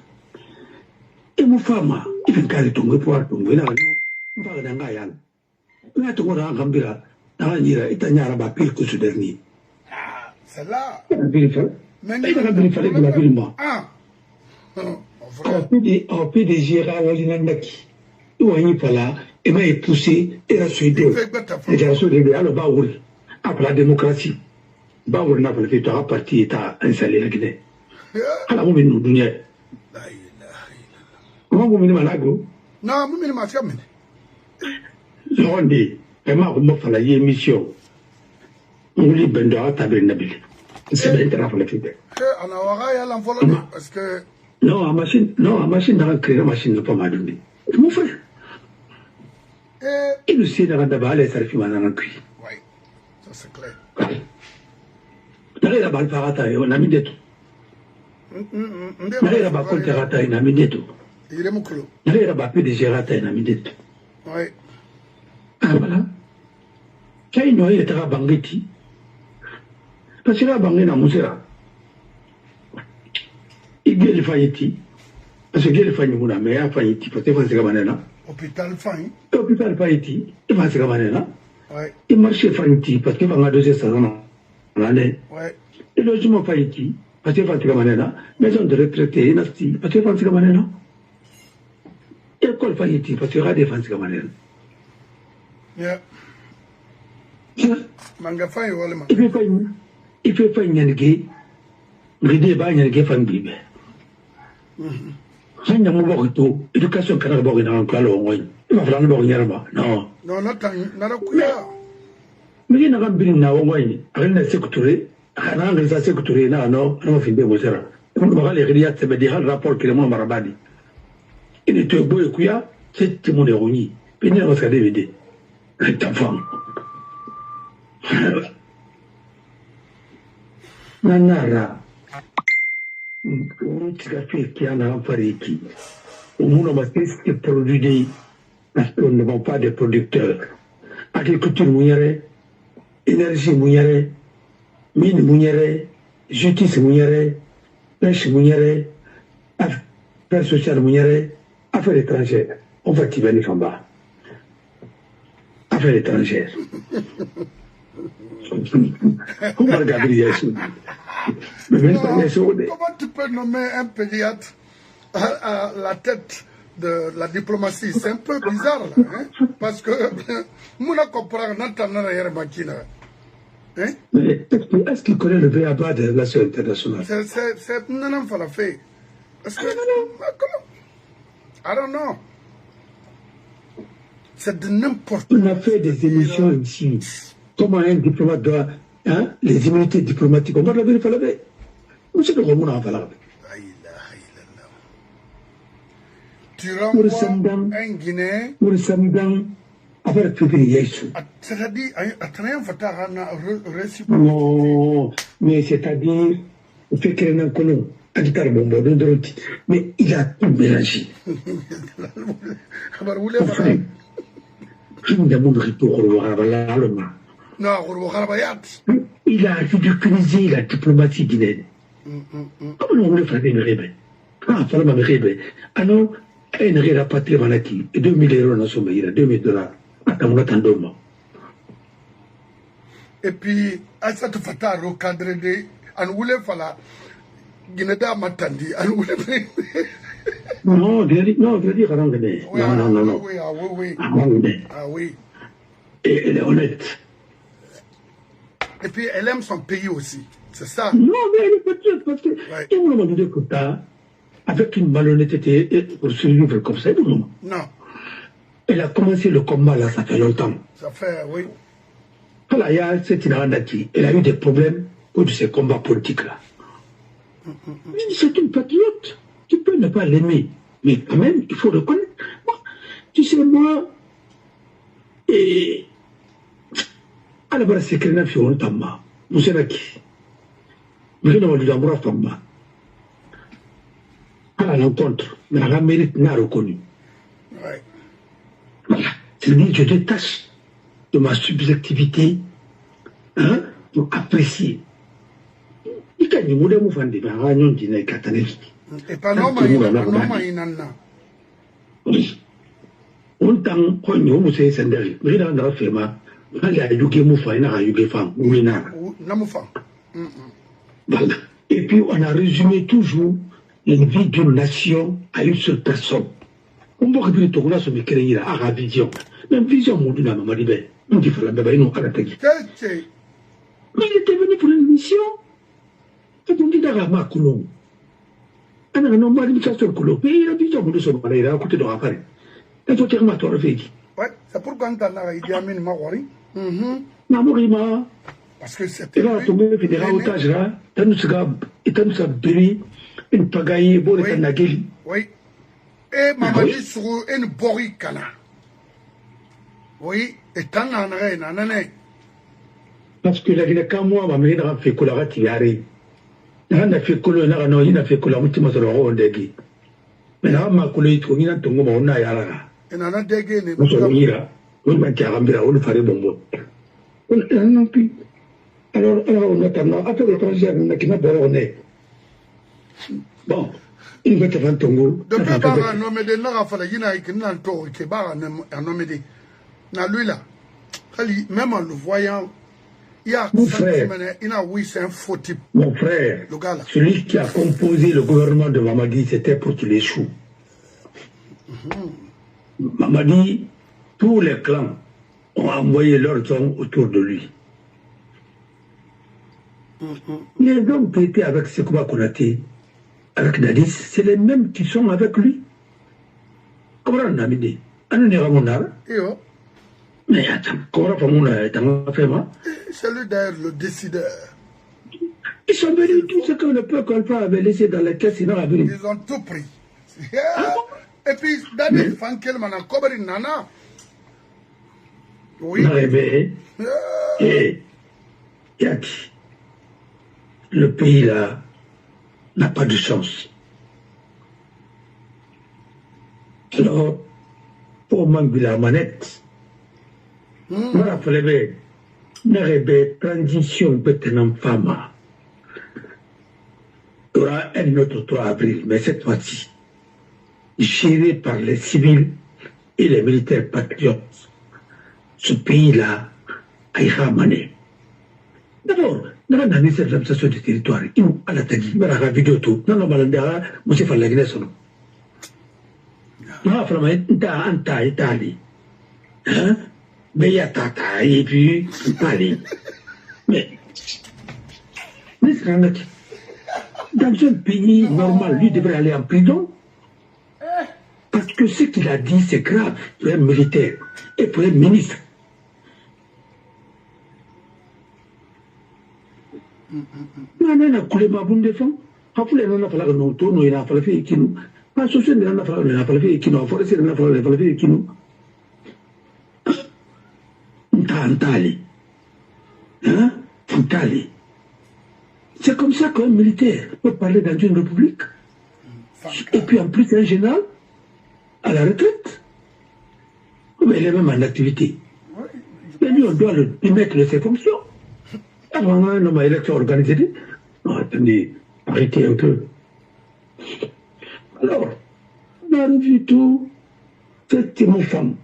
Et mon femme, il fait carré ton pouvoir ton là, non, on va dans la yann. On a ton rang Gambira, dans la Nira, et Tanyara va pire que ce dernier. Ah, c'est là. Mais il a fallu que la ville moi. Ah, En PDG, Rawalinandaki, où on y pas là, et m'a poussé, et la suite de l'élection de alors Baoul, après la démocratie. Baoul n'a pas fait un parti état installé la Guinée. Alors, on met nous donner. Comment vous mettez malago? Non, vous mettez ma femme. On dit, et ma vous m'offre la émission. On lit Bendora Tabernabil. C'est bien très rafraîchissant. On a oublié l'enveloppe parce que. Non, la machine n'a créé la machine n'a pas mal donné. Mon frère. Et le ciel n'a pas allé faire filmer dans la cuit. Oui, ça c'est clair. N'allez la balle par attaque, on a mis des tout. N'allez la balle contre attaque, on a mis des tout. Il est mon clou. N'allez la balle de gérer attaque, on a mis des tout. Oui. Ah voilà. Quand il y a un bangeti, parce que la bangue n'a pas il y a des faillites, parce que les faillites, mais il y a des faillites, parce que c'est comme ça. Hôpital faillites. Hôpital faillites, il va se comme ça. Oui. Il marche faillites, parce qu'il va en 200 ans. Oui. Le logement faillites, parce qu'il va se comme ça. Maison de retraité, parce qu'il va se comme ça. École faillites, parce qu'il va se comme ça. Yeah. Manga faillites, il fait faillites, L'idée est qu'il y a des gens. Si on a une éducation qui est en train de il va falloir que non. Non, non, mais il y a un peu de temps, il y a un sécurité, il y a un sécurité, il y a un film de Mosera. On va aller regarder, c'est des rapports qui sont marabadi. Il est un beau écouya, c'est mon héroïne. Puis il y a un DVD. Un enfant. Nanara. Tu as fait qu'il y en a un pari qui. Au monde, on va tester produits parce qu'on ne vend pas de producteurs. Agriculture mouillère, énergie mouillère, mine mouillère, justice mouillère, pêche mouillère, affaires sociales mouillère, affaires étrangères. On va tirer les combats. Affaires étrangères. On va regarder les choses. Comment tu peux nommer un pédiatre à la tête de la diplomatie? C'est un peu bizarre, là, hein? Parce que nous ne comprenons pas. Est-ce qu'il connaît le BABA des relations internationales? C'est non, il fait. Est-ce que comment? I don't know. C'est de n'importe quoi. On a fait des émissions ici. Comment un diplomate doit, hein, les immunités diplomatiques, on va la vérifier. On sait que le monde en va la vérifier. Tu renvoies un Guinéen. Avec février. C'est-à-dire, non, mais c'est-à-dire, il fait qu'il y a un colon, mais il a tout mélangé. Il a ridiculisé la diplomatie guinéenne. Comment on voulait faire des mérébés? Ah, il fallait m'amériber. Ah non, il n'y a pas de malaki. 2000 euros dans son pays, 2000 $. Et puis, à cette fata recadré de, on voulait faire Guinée-Da Matandi, on voulait. Non, je veux dire, non. Oui. Ah oui. Et elle est honnête. Et puis, elle aime son pays aussi, c'est ça? Non, mais elle est patriote parce que, tout le monde dit que avec une malhonnêteté pour survivre comme ça, non. Elle a commencé le combat là, ça fait longtemps. Ça fait, oui. Voilà, il y a cette Inarandaki. Elle a eu des problèmes pour ces combats politiques là. C'est une patriote. Tu peux ne pas l'aimer. Mais quand même, il faut reconnaître. Tu sais, moi, et à la base, c'est que n'a fait longtemps. Vous savez qui? Mais je ne vais pas à l'encontre. Mais la mérite n'a reconnu. Ouais. Voilà. C'est-à-dire, je détache de ma subjectivité, hein, pour apprécier. Et pas normal, oui. On t'en connaît, on sait, c'est derrière. Mais dans la firme, il y a eu des moufs, il y a eu des femmes, ou il y a voilà. Et puis, on a résumé toujours la vie d'une nation à une seule personne. On voit que le Togo se met créer à la vision. Même vision, mon dieu, maman dit, on dit que la bébé, non, à la tête. Mais il était venu pour une mission. Et on dit d'ailleurs, ma coulon. On a un homme qui a sur coulon. Mais il a vision, mon dieu, son mari, à côté de la parole. Et toi, tu as ma fait. Ouais, c'est pourquoi tu as dit à Mine Mawari. Namorima. Parce que c'était. Il va tomber fédéral otage là. T'as nous ça beri. Une pagaille, bon, et un nagel. Oui. Et Mamadi sur une boricana. Oui, et t'en as un. Parce que la Guinée, quand moi, ma mère a fait que la ratirée. Elle a fait que le Narano, il a fait que la ultima sur le rond d'Egui. Mais là, ma collègue, il a tombé mon naïra. Et n'en a dégué, on se mira, on m'a dit à Rambira, on le ferait bonbon. On n'a plus. Alors, on attend, après l'étranger, on a qui n'a pas rené. Bon, il va te faire ton goût. Depuis que tu nommé des noms, il y a qui n'a pas été nommé des. Lui là, même en le voyant, il y a mon frère, oui, c'est un faux type. Mon frère, celui qui a composé le gouvernement de Mamadi, c'était pour qu'il échoue. Mamadi, tous les clans ont envoyé leurs hommes autour de lui. Les hommes qui étaient avec Sekouba Konaté, avec Dadis, c'est les mêmes qui sont avec lui. Comment on a mis des... Mais attends, comment on a fait moi? C'est lui d'ailleurs le décideur. Ils sont venus, tout ce que le peuple avait laissé dans la caisse, ils ont tout pris. Et puis, Dadis, Fankel, Mana, Kobari, Nana. Oui. Et Yaki, le pays là n'a pas de chance. Alors, pour Mangula Manette, on a fait une transition peut-être femme. Il y aura un autre 3 avril, mais cette fois-ci, géré par les civils et les militaires patriotes. Ce pays-là a été ramené. D'abord, dans la ministère de l'administration du territoire, il nous a la tagi, il a la vidéo tout. Non, non, malandara, monsieur Falagine son. Non, vraiment, anta Italie. Hein? Mais il y a tata, et puis, Italie. Mais, dans un pays normal, lui devrait aller en prison. Parce que ce qu'il a dit, c'est grave pour un militaire et pour un ministre. Il a coulé ma boule de fond. Il a fallu que nous tournions, il a fallu que nous. Pas social, il a fallu que nous. Forestier, il a fallu que nous. Ntali. Hein? Ntali. C'est comme ça qu'un militaire peut parler dans une république. Et puis en plus, un général à la retraite. Mais il est même en activité. Mais lui, on doit lui mettre de ses fonctions. Avant un homme à élection organisée. Non, attendez, arrêtez un peu. Alors, on a revu tout. C'est mon femme.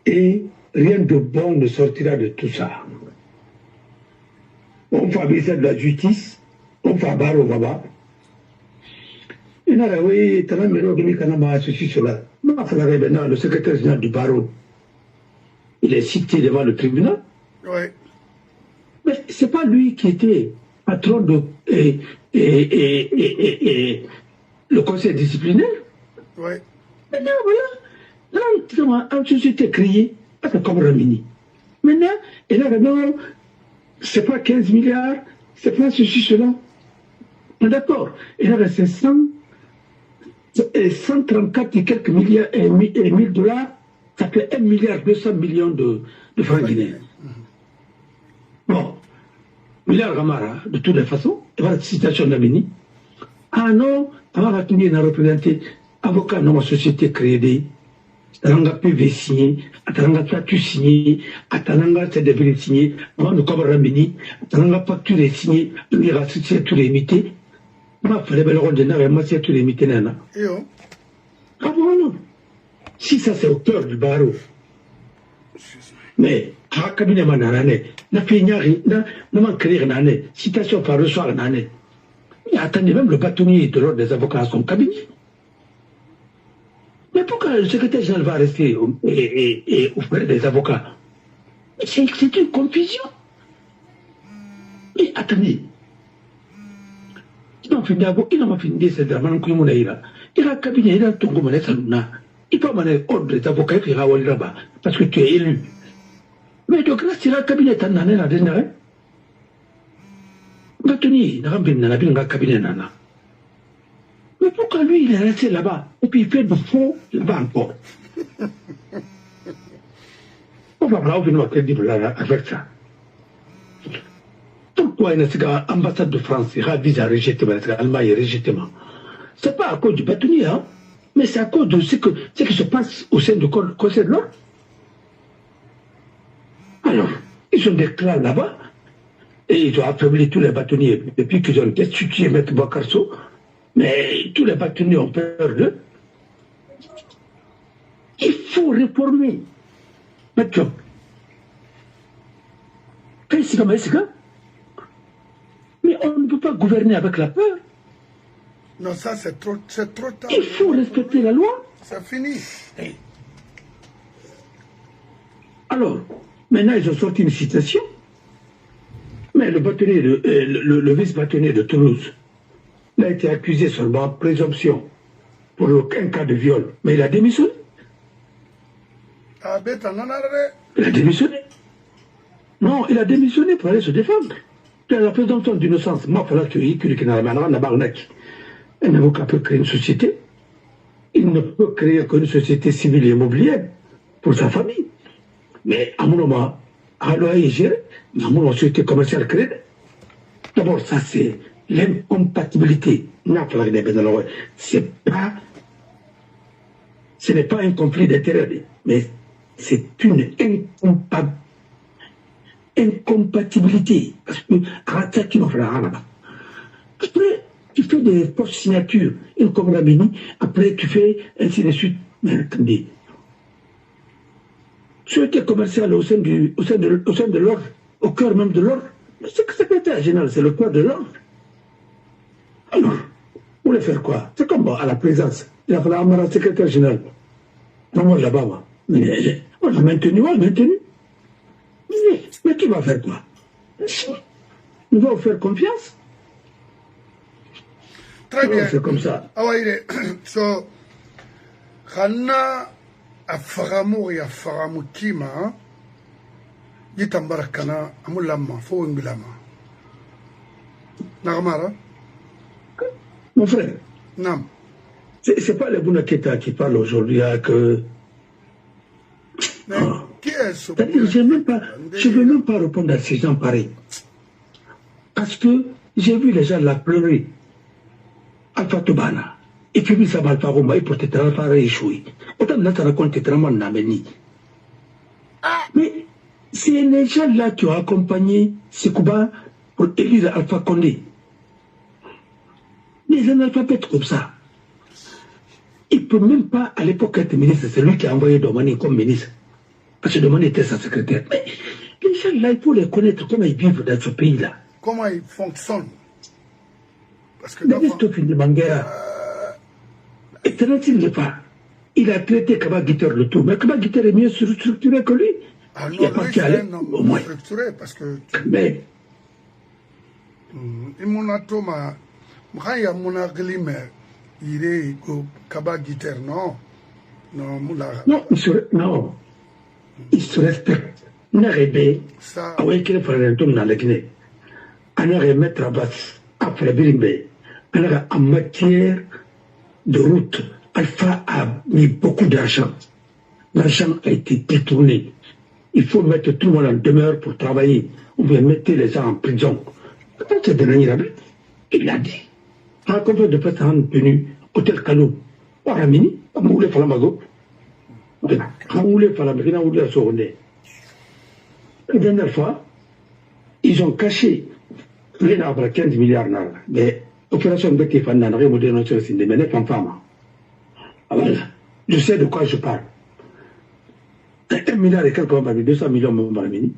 Et rien de bon ne sortira de tout ça. On fait abaisser de la justice, on fait abattre au baba. Il a oui, t'as même ceci, cela. Le secrétaire général du barreau, il est cité devant le tribunal. Oui. Mais ce n'est pas lui qui était patron de le conseil disciplinaire. Oui. Maintenant, voilà. Là, une société créée, comme Ramini. Maintenant, il a non, c'est pas 15 milliards, c'est pas ceci, cela. D'accord. Il a resté 134 et quelques milliards et 1000 dollars, ça fait 1 milliard 200 millions de francs guinéens. Bon, milliard Gamara, de toutes les façons, il y a la citation d'Amini. Ah non, avant la tenue, il a représenté avocat dans ma société créée. Ataranga PV signé, Ataranga statut signé, Ataranga CDV signé, avant de Kobra Ramini, Ataranga facture signé, il y a tout limité. Ma fallait le rôle de Nara, ma c'est tout limité. Ah bon, non. Si ça c'est au cœur du barreau. Mais, à cabinet manane, n'a fait n'y n'a manqué rien, citation par le soir n'année. Mais attendez, même le bâtonnier de l'ordre des avocats à son cabinet. Mais pourquoi le secrétaire général va rester auprès des avocats? C'est une confusion. Mais attendez. Il n'a fini c'est vraiment que mon aïra. Il a un cabinet, il a ton gommane saluna. Il peut mener ordre des avocats qui ira là-bas parce que tu es élu. Mais donc là, c'est un cabinet en année la dernière. Gatoni, n'a pas un cabinet nana. Mais pourquoi lui, il est resté là-bas et puis il fait de faux là-bas encore? On va voir, on va crédible avec ça. Pourquoi il y a une ambassade de France qui a visé à rejeter l'Allemagne rejetement? Ce n'est pas à cause du bâtonnier, hein, mais c'est à cause de ce qui se passe au sein du Conseil de l'ordre. Alors, ils ont des clans là-bas et ils ont affaibli tous les bâtonniers depuis qu'ils ont destitué M. Bokarso. Mais tous les bâtonniers ont peur d'eux. Il faut réformer. Maintenant, mais on ne peut pas gouverner avec la peur. Non, ça c'est trop tard. Il faut respecter la loi. C'est fini. Hey. Alors, maintenant ils ont sorti une citation. Mais le bâtonnier, le vice-bâtonnier de Toulouse, il a été accusé seulement présomption pour aucun cas de viol. Mais il a démissionné. Il a démissionné. Non, il a démissionné pour aller se défendre. La présomption d'innocence, moi, il fallait que un avocat peut créer une société. Il ne peut créer qu'une société civile et immobilière pour sa famille. Mais à mon moment, à l'OIG, à mon société commerciale créée. D'abord, ça, c'est l'incompatibilité. Ce n'est pas un conflit d'intérêt, mais c'est une incompatibilité. Parce que, après, tu fais des fausses signatures, une comme la mini, après tu fais ainsi de suite. Mais attendez. Ceux qui est commercial au sein de l'ordre, au cœur même de l'ordre, c'est que le secrétaire général, c'est le cœur de l'ordre. Alors, vous voulez faire quoi? C'est comme à la présence. Il a fallu amener un secrétaire général. Non, moi là-bas, mais on l'a maintenu, Mais qui va faire quoi? On va vous faire confiance? Très bien. C'est comme ça. Ah ouais, so, Khana Afaramu et Afaramu Kima, Yitambarakana, Amulama, Fouimbilama. Nagamara? Mon frère. Non. C'est pas le Bounaketa qui parle aujourd'hui que. Mais qui est ce Je ne veux même pas répondre à ces gens pareils. Parce que j'ai vu les gens la pleurer. Alpha Tobana. Et puis ça va faire et pour te faire échouer. Autant de raconter vraiment n'ameni. Mais c'est les gens là qui ont accompagné Sekouba pour élire Alpha Condé. Les analphabètes comme ça. Il ne peut même pas à l'époque être ministre. C'est lui qui a envoyé Domani comme ministre. Parce que Domani était sa secrétaire. Mais les gens là, il faut les connaître, comment ils vivent dans ce pays-là. Comment ils fonctionnent. Parce que il a traité Kaba Guiter le tout, mais Kaba Guiter est mieux structuré que lui. Ah non, lui, c'est un homme structuré, parce que... Mais... Il m'a dit, il est Kaba Guiter, non. Non, il se respecte. On a rêvé, on a remettre à base, après Birimbe, en matière de route, Alpha a mis beaucoup d'argent. L'argent a été détourné. Il faut mettre tout le monde en demeure pour travailler. On veut mettre les gens en prison. Il a dit. En conférence de presse en tenue, Hôtel Kano, Ramini, Amoulé Falamago. Amoulé Falamagina, Amoulé Sorone. La dernière fois, ils ont caché les 15 milliards. Mais l'opération de Beki Fana, n'a rien moderne sur le cinéma, mais n'est femme. Voilà. Je sais de quoi je parle. 1 milliard et quelques 200 millions de Malamini.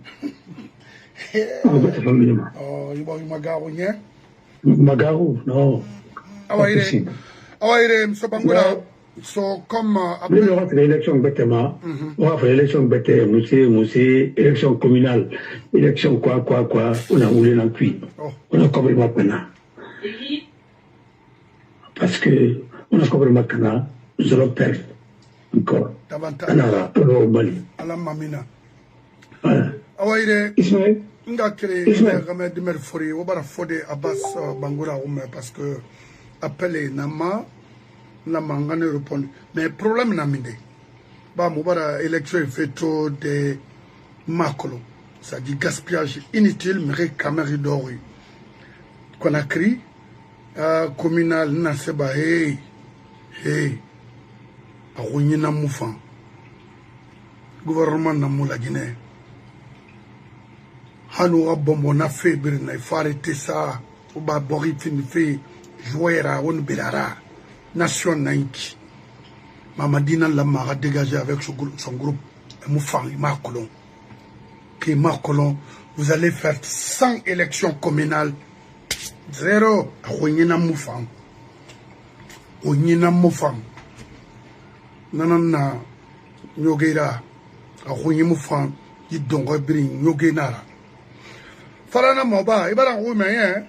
Oh, il va y Magarou, non? Magarou, non. Ah ouais, so comme après l'élection bêtement, on a fait l'élection bêtement, monsieur, élection communale, élection quoi, on a roulé dans le puits. On a complètement maintenant. Parce que on a complètement maintenant, nous allons perdre encore. On Mali. Mamina. Voilà. Ismaël. Nga créé une de Merfori, on va fonder Abbas Bangoura parce que appelé Nama. La mangane répond. Mais le problème n'a pas bah moubara élection fait trop de macolo. Ça dit gaspillage inutile mais caméra d'or. Conakry communal n'a seba hey a rouillé na moufan. Gouvernement n'a mou la Guinée. Hanou a bonbon na fait birna il faut arrêter ça. Ou ba bori fin fait jouer à on belara. Nation Naïki. Mamadina Lama a dégagé avec son groupe. Moufan, Marcolon. Qui Marcolon, vous allez faire 100 élections communales. 0 à Ouinina Moufan. Ouinina Moufan. Nanana, Nyogera, à Ouinina Moufan, Yidongo Brin, Nyogena. Farana Moba, il va dans Roumain.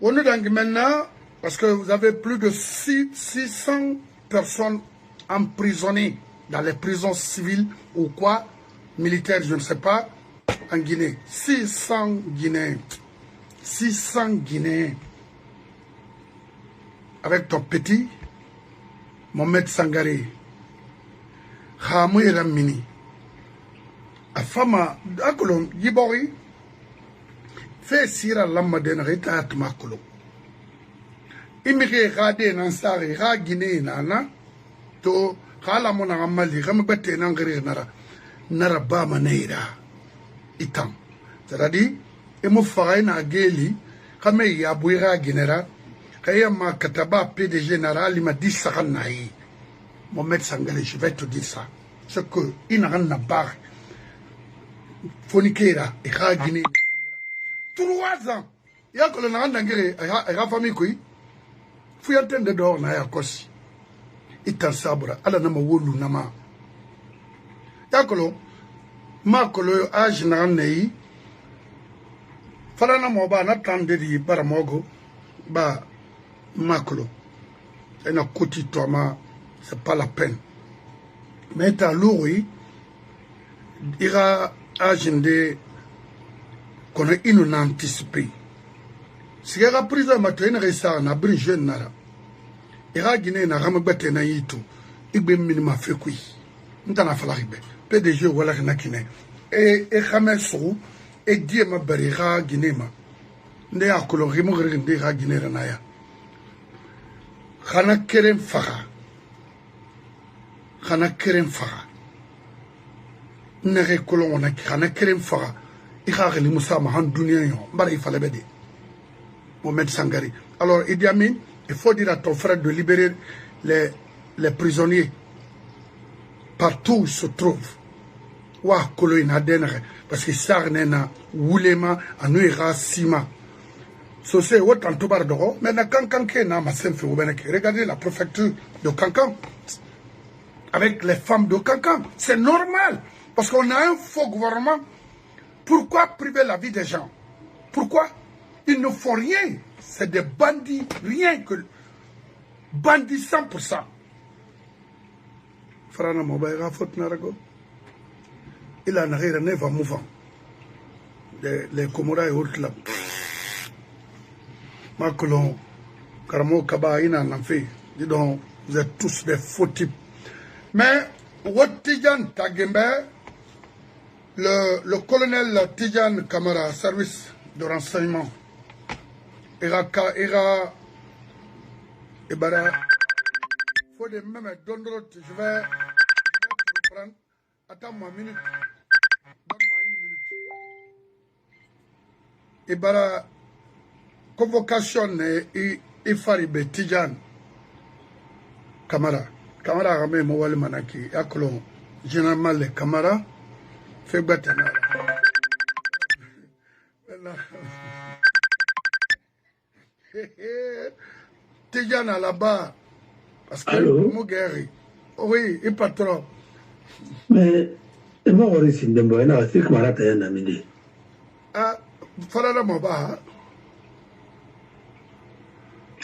On est dans maintenant, parce que vous avez plus de 600 personnes emprisonnées dans les prisons civiles ou quoi, militaires, je ne sais pas, en Guinée. 600 Guinéens. 600 Guinéens. Avec ton petit, Mohamed Sangaré. Khamouira Mini. A fama, Akolom, Yibori, fait sira l'amaden reta Makolo. Immigré Rade Nansari, Ra Guinée Nana, to Halamona Mali, Ramabete Nangri Nara, Narabama Neira, Itam. C'est-à-dire, et mon frère n'a guéli, Kame Yabouira Guinera, Kayama Kataba PDG Nara, il m'a dit Saranaï. Mohamed Sangaré, je vais te dire ça. C'est que, il n'a rien à barre. Fonikera, et Ra Guinée. 3 ans. Il y a que le Narandangere, et la famille qui. Fouillanten de dehors, n'a pas Itan sabra, ala nama wolu nama. Yakolo, makolo âge n'anei. Falana moba n'attendait di baramogo, ba makolo. Et na koti toama, c'est pas la peine. Mais ta louri, ira âge de qu'on a une anticipé. Si il y a pris un matin, il y a un brin jeune nara. Il y a Guinée, il y a un bâtiment na yitu. Il y a un minima fait quoi. Nous t'en a fallu. PDG voilà que nakine. Et Hamesso et Dieu m'a barré Guinée ma. Ne a coloré mon regardé à Guinée naya. Khana kerem faga. Khana kerem faga. Ne recolons on a khana kerem faga. Il y a les moussa mahan dunia yo. Bari fallait baider. Mohamed Sangaré. Alors, Idi Amin, il faut dire à ton frère de libérer les prisonniers partout où ils se trouvent. Ouah, Kolo Inadenre, parce que ça n'a Wulema, Anuira Sima. So c'est autant de bardoro, mais na Kankanke n'a ma semfe ou beneke. Regardez la préfecture de Kankan, avec les femmes de Kankan. C'est normal, parce qu'on a un faux gouvernement. Pourquoi priver la vie des gens? Pourquoi? Ils ne font rien. C'est des bandits, rien que bandits 100%. Farana Mobaïra Fot Narago. Il a rien à mouvant. Les Comoras et autres là. Macolon, Karamo Kaba, il en a fait. Dis donc, vous êtes tous des faux types. Mais, Tidjan Tagembe, le colonel Tidjan Kamara, service de renseignement, Ira, Ebara, faut de même donner, je vais prendre, attends-moi une minute, donne-moi une minute. Ebara, convocation et Faribe Tidjan Kamara, Kamara Ramé Moual Manaki, Akolon, généralement les Kamara, fait battre. Tidjana là-bas, parce que Mougeri, oui, il pas trop. Mais, et moi, on est ici, c'est que Marata est un ami. Ah, Farada Moba.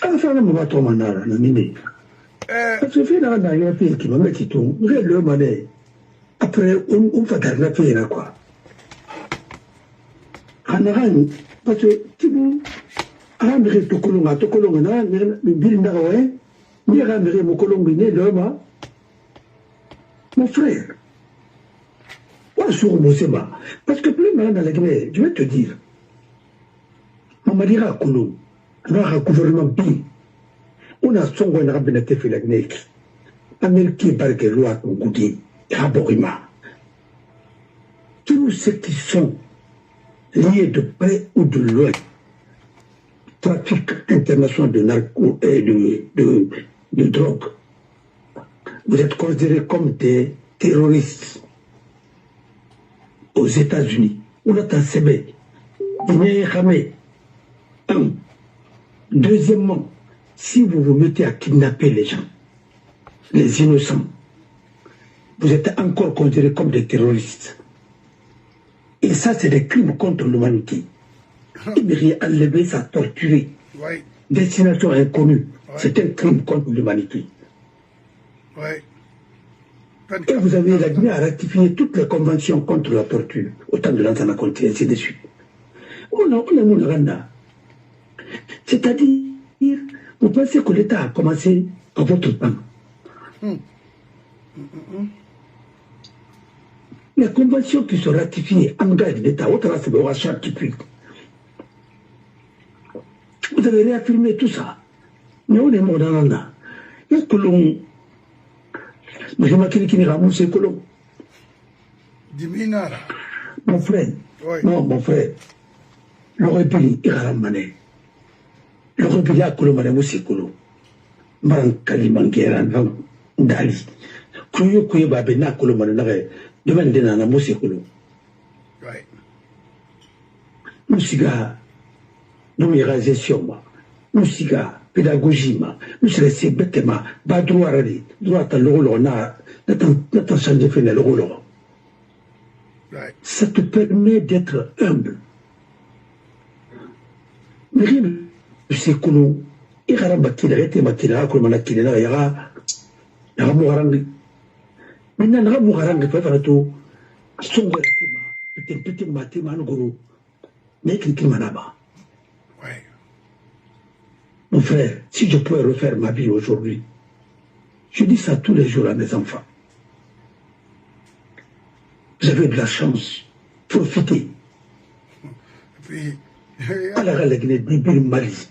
Ah, Farada Moba, ton manara, un ami. Parce que fait dans un pays qui m'a mis tout, le mané. Après, on va faire la paix, quoi. Hanarani, parce que tu veux. Ramire Tokolonga, Tokolonga, Bilnawe, Miramire Mokolongine, l'homme, mon frère. Moi, sur Mosema. Parce que plus maintenant dans la Guinée, je vais te dire, on m'a dit à Koulou, on a un gouvernement bien. On a son gouvernement rabinate fait la Guinée. Américain, Barque, Loi, Goudi, Raborima. Tous ceux qui sont liés de près ou de loin. Trafic international de narco et de drogue. Vous êtes considérés comme des terroristes aux États-Unis. On a un CB. Un. Deuxièmement, si vous vous mettez à kidnapper les gens, les innocents, vous êtes encore considérés comme des terroristes. Et ça, c'est des crimes contre l'humanité. Ibéry enlevé, ça torturé. Oui. Destination inconnue. Oui. C'est un crime contre l'humanité. Oui. Et vous avez la Guinée à ratifier toutes les conventions contre la torture, autant de l'Antana Conti, ainsi de suite. C'est-à-dire, vous pensez que l'État a commencé à votre temps. Les conventions qui sont ratifiées en garde d'État, autant c'est le rachat typique. Vous avez réaffirmé tout ça. Mais on est mort dans l'Anda. Il y a que l'on. Mais je m'appelle qui n'est pas moussé que l'on. Diminara. Mon frère. Oui. Non, mon frère. Le rébellion est ramené. Le rébellion a colomé moussé que l'on. Marankali Mangueran, Dali. Kuyo Kuyo Babena colomé. Demain, on a moussé que l'on. Oui. Moussiga. Numérisation, musica, pédagogie, nous sommes bêtement, pas droit à l'euro, n'attend changer de l'euro. Ça te permet d'être humble. Mais rien de c'est que nous, il y a un bâtiment, il y a un bâtiment, il y a un mouarang. Maintenant, il y a un mouarang, il y a un tout, son petit bâtiment, mais qui est manaba. Mon frère, si je pouvais refaire ma vie aujourd'hui, je dis ça tous les jours à mes enfants. Vous avez de la chance, profitez. Puis, alors, la Guinée, débile Mali.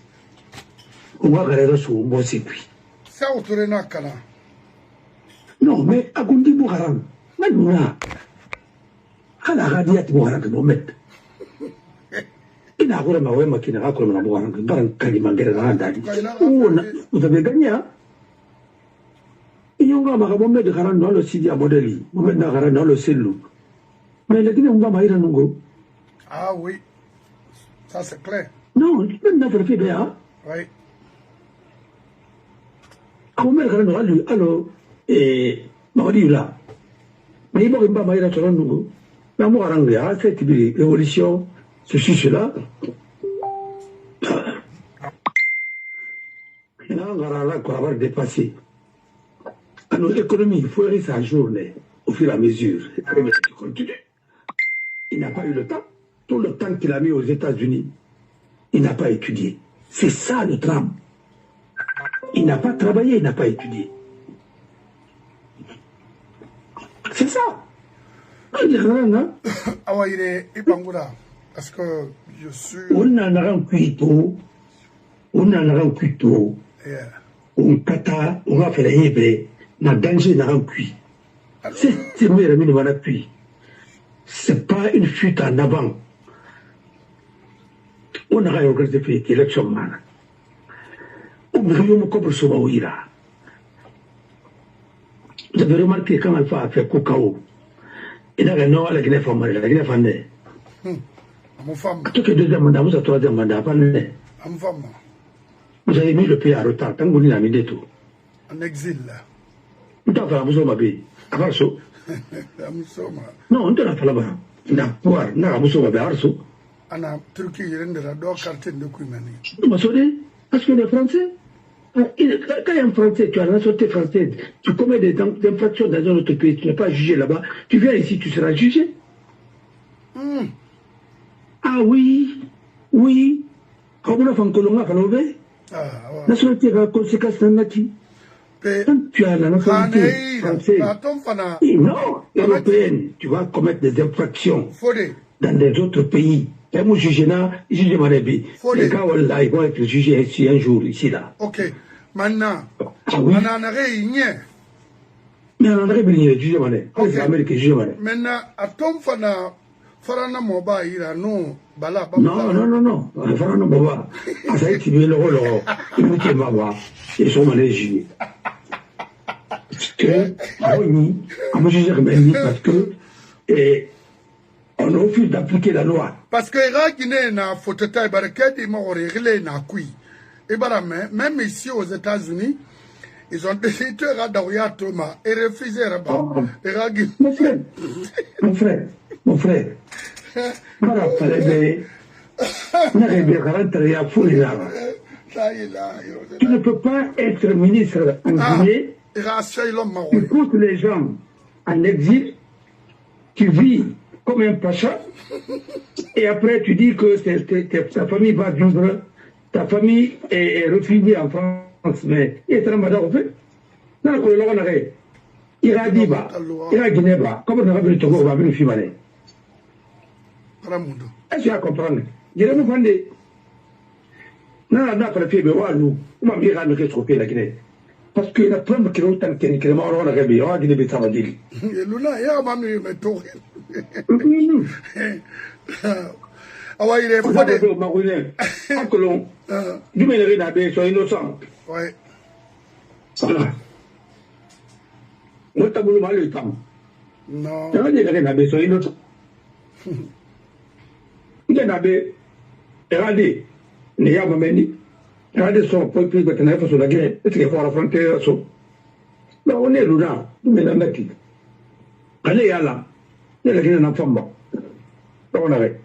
On va regarder sur mon circuit. Ça, on tourne à Kala. Non, mais à Gondi Bouharam, maintenant, à la radiate Bouharam, vous mettez. Ina agora mawe makina akora na bwana baran kalimangera na ndani vous avez gagné hein iyo ngama ka bombe de karan no le sidi a modeli bombe na karan no le selu mais le Guinée ngama ira nungo ah oui ça c'est clair non tu peux n'a pas fait bien oui comment le karan no alu allo mawadi là mais il faut ngama ira toron nungo na mo karan ya cette révolution ceci, cela. On va avoir dépassé. À nos économies, il faut aller sa journée au fur et à mesure. Il n'a pas eu le temps. Tout le temps qu'il a mis aux États-Unis, il n'a pas étudié. C'est ça le drame. Il n'a pas travaillé, il n'a pas étudié. C'est ça. Ah ouais, il est Ipangura. Parce que je suis... On en a un cuito. On en a un cuito. On kata, on va faire les hébreux. Na danger n'a un cuit. C'est mieux de m'en appuyer. C'est pas une fuite en avant. On a organisé une élection. On me dit que je suis là. Vous avez remarqué quand elle fait Kokao. Il a un nom à la Guinée formelle. La Guinée formelle. Tout que deuxième mandat, vous avez troisième mandat, pas le vous avez mis le pays à retard, tant que vous n'avez mis des tout. En exil, là. Vous avez fait la mousson, ma bille. Avant ça. La mousson, non, on ne l'a pas là-bas. On a pouvoir, on a la mousson, ma bille, arso. On a Turquie, il y a une quartier de Kouimani. Non, mais c'est parce qu'on est français. Quand il y a un français, tu as la nationalité française, tu commets des infractions dans un autre pays, tu n'es pas jugé là-bas, tu viens ici, tu seras jugé. Ah oui, oui. Quand on a fait un colon, on a fait la nationalité a conséquence dans qui. Quand tu as la nationalité française, non, européenne, tu vas commettre des infractions dans des autres pays. Et moi, je juge Manébi. Les gars, là, ils vont être jugés ici un jour, ici, là. Ok. Maintenant, on en a rien. Mais on en a rien, juge Mané. C'est l'Amérique qui juge Mané. Maintenant, à ton fana. Farana Moba ira non bala non Farana Moba ça été bien le rôle il était mawa et son malégie que on a jugé parce que on refuse d'appliquer la loi parce que la Guinée n'a faute taille barricade et m'a réglé n'a kui et bara même ici aux États-Unis ils ont décidé à Daouya Thomas et refusé Rabat mon frère Voilà, tu ne peux pas être ministre en Guinée, tu pousses les gens en exil, tu vis comme un pacha, et après tu dis que ta famille va vivre, ta famille est réfugiée en France, mais il est en train de faire. Il a dit, il a Guinée, comme on a vu le Togo, on va venir filmer. Est-ce que tu vas comprendre? Je vais vous demander. Non, non, non, pas nous. On va bien ramener ce la Guinée. Parce qu'il y a plein de kilomètres qui ne m'ont pas regardé. On va dire que ça va dire. Luna, il y a un mamie, mais tout. Ah ouais, il est fou. Du ménage d'abé, sois innocent. Ouais. Voilà. Moi, t'as voulu mal le temps. Non. Tu vas dire que d'abé, sois innocent. N'abé, regardez, il y a un moment, regardez son peuple qui est sur la Guinée, est-ce qu'il faut affronter ça? Là, on est là, nous sommes là. Allez, là, il y a la Guinée dans le fond. Là, on arrête.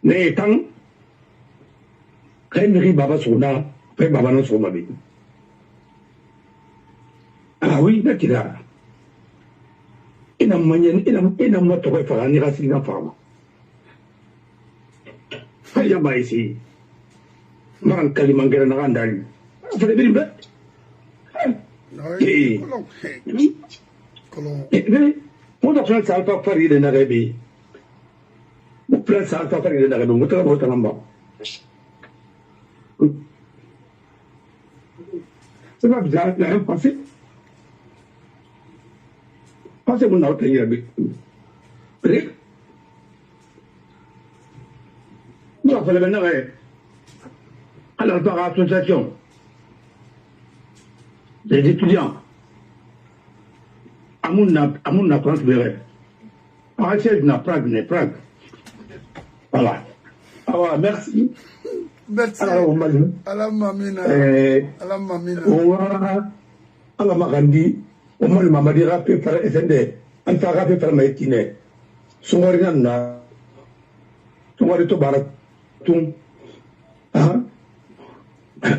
Mais tant, quand il y a Baba Souna, après Baba non Souma. Ah oui, là, il y a. Il y a un moyen, il y a un moyen de faire un irasile dans la femme. Il y a un ici. Man Kalimangera Narandali. Vous avez bien bête. On a plein de salles à faire de Narabi. On a plein de salles à faire de Narabi. On a plein de salles à c'est pas bizarre, il y a un passé. Passez mon autre pays. Nous avons fait le Narabi. Alors, par association des étudiants, à mon France Béret, à la Prague. Voilà. Alors, merci. Merci. Alors, Ala mamina. Ala mamina. Ala Magandi, on m'a demandé de rappeler par SND, en tant que par Maïtine. Songorinana, Songorito Baratum.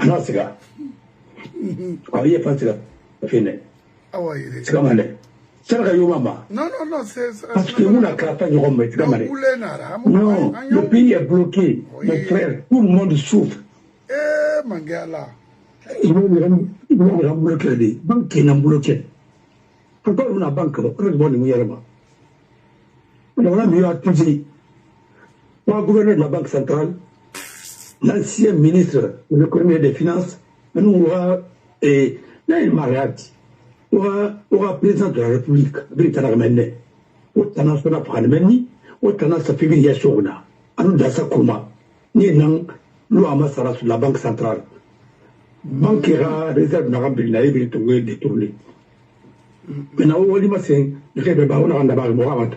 Non, c'est ça. Ah, il y a pas de ça. Ah ouais, c'est comme ça. C'est la maman. Non, c'est... Parce que nous, on a créé du Rome, c'est comme ça. Non, le pays est bloqué. Mes frères, tout le monde souffre. Eh, Mangala. Ils vont me bloquer. Les banques qui n'ont bloqué. Encore une banque, on a besoin de mouillement. On a mieux à tout dire. Pour le gouverneur de la Banque centrale, l'ancien ministre de l'économie et des finances, nous aura, et là, il m'a réagi. Aura président de la République, Britannique, autant ça n'a pas de meni, autant ça fait bien sûr, nous d'asa kuma, ni non, l'ouama sera sur la Banque centrale. Banquera, réserve n'a pas de détourné. Maintenant, on dit, c'est le fait de Mohamed.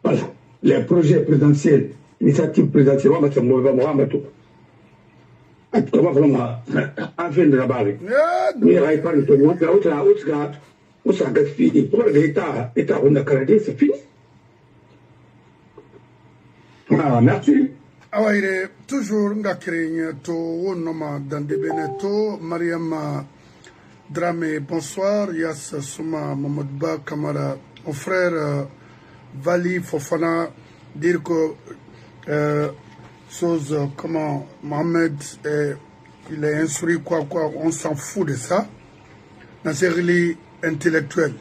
Voilà, les projets présidentiels, l'initiative présidentielle, c'est Mohamed. Comment vraiment afin de la barre. Mais il n'y a pas de temps. Où ça gaspille. Pour l'État, on a créé, c'est fini. Ah, merci. Ah ouais, il est toujours nga créé to wonoma dans des Beneto, Mariam Dramé, bonsoir, Yas Souma Mamadba Kamara, mon frère Vali Fofana, dire que chose comment Mohamed il est instruit quoi, on s'en fout de ça. Nasseri intellectuel.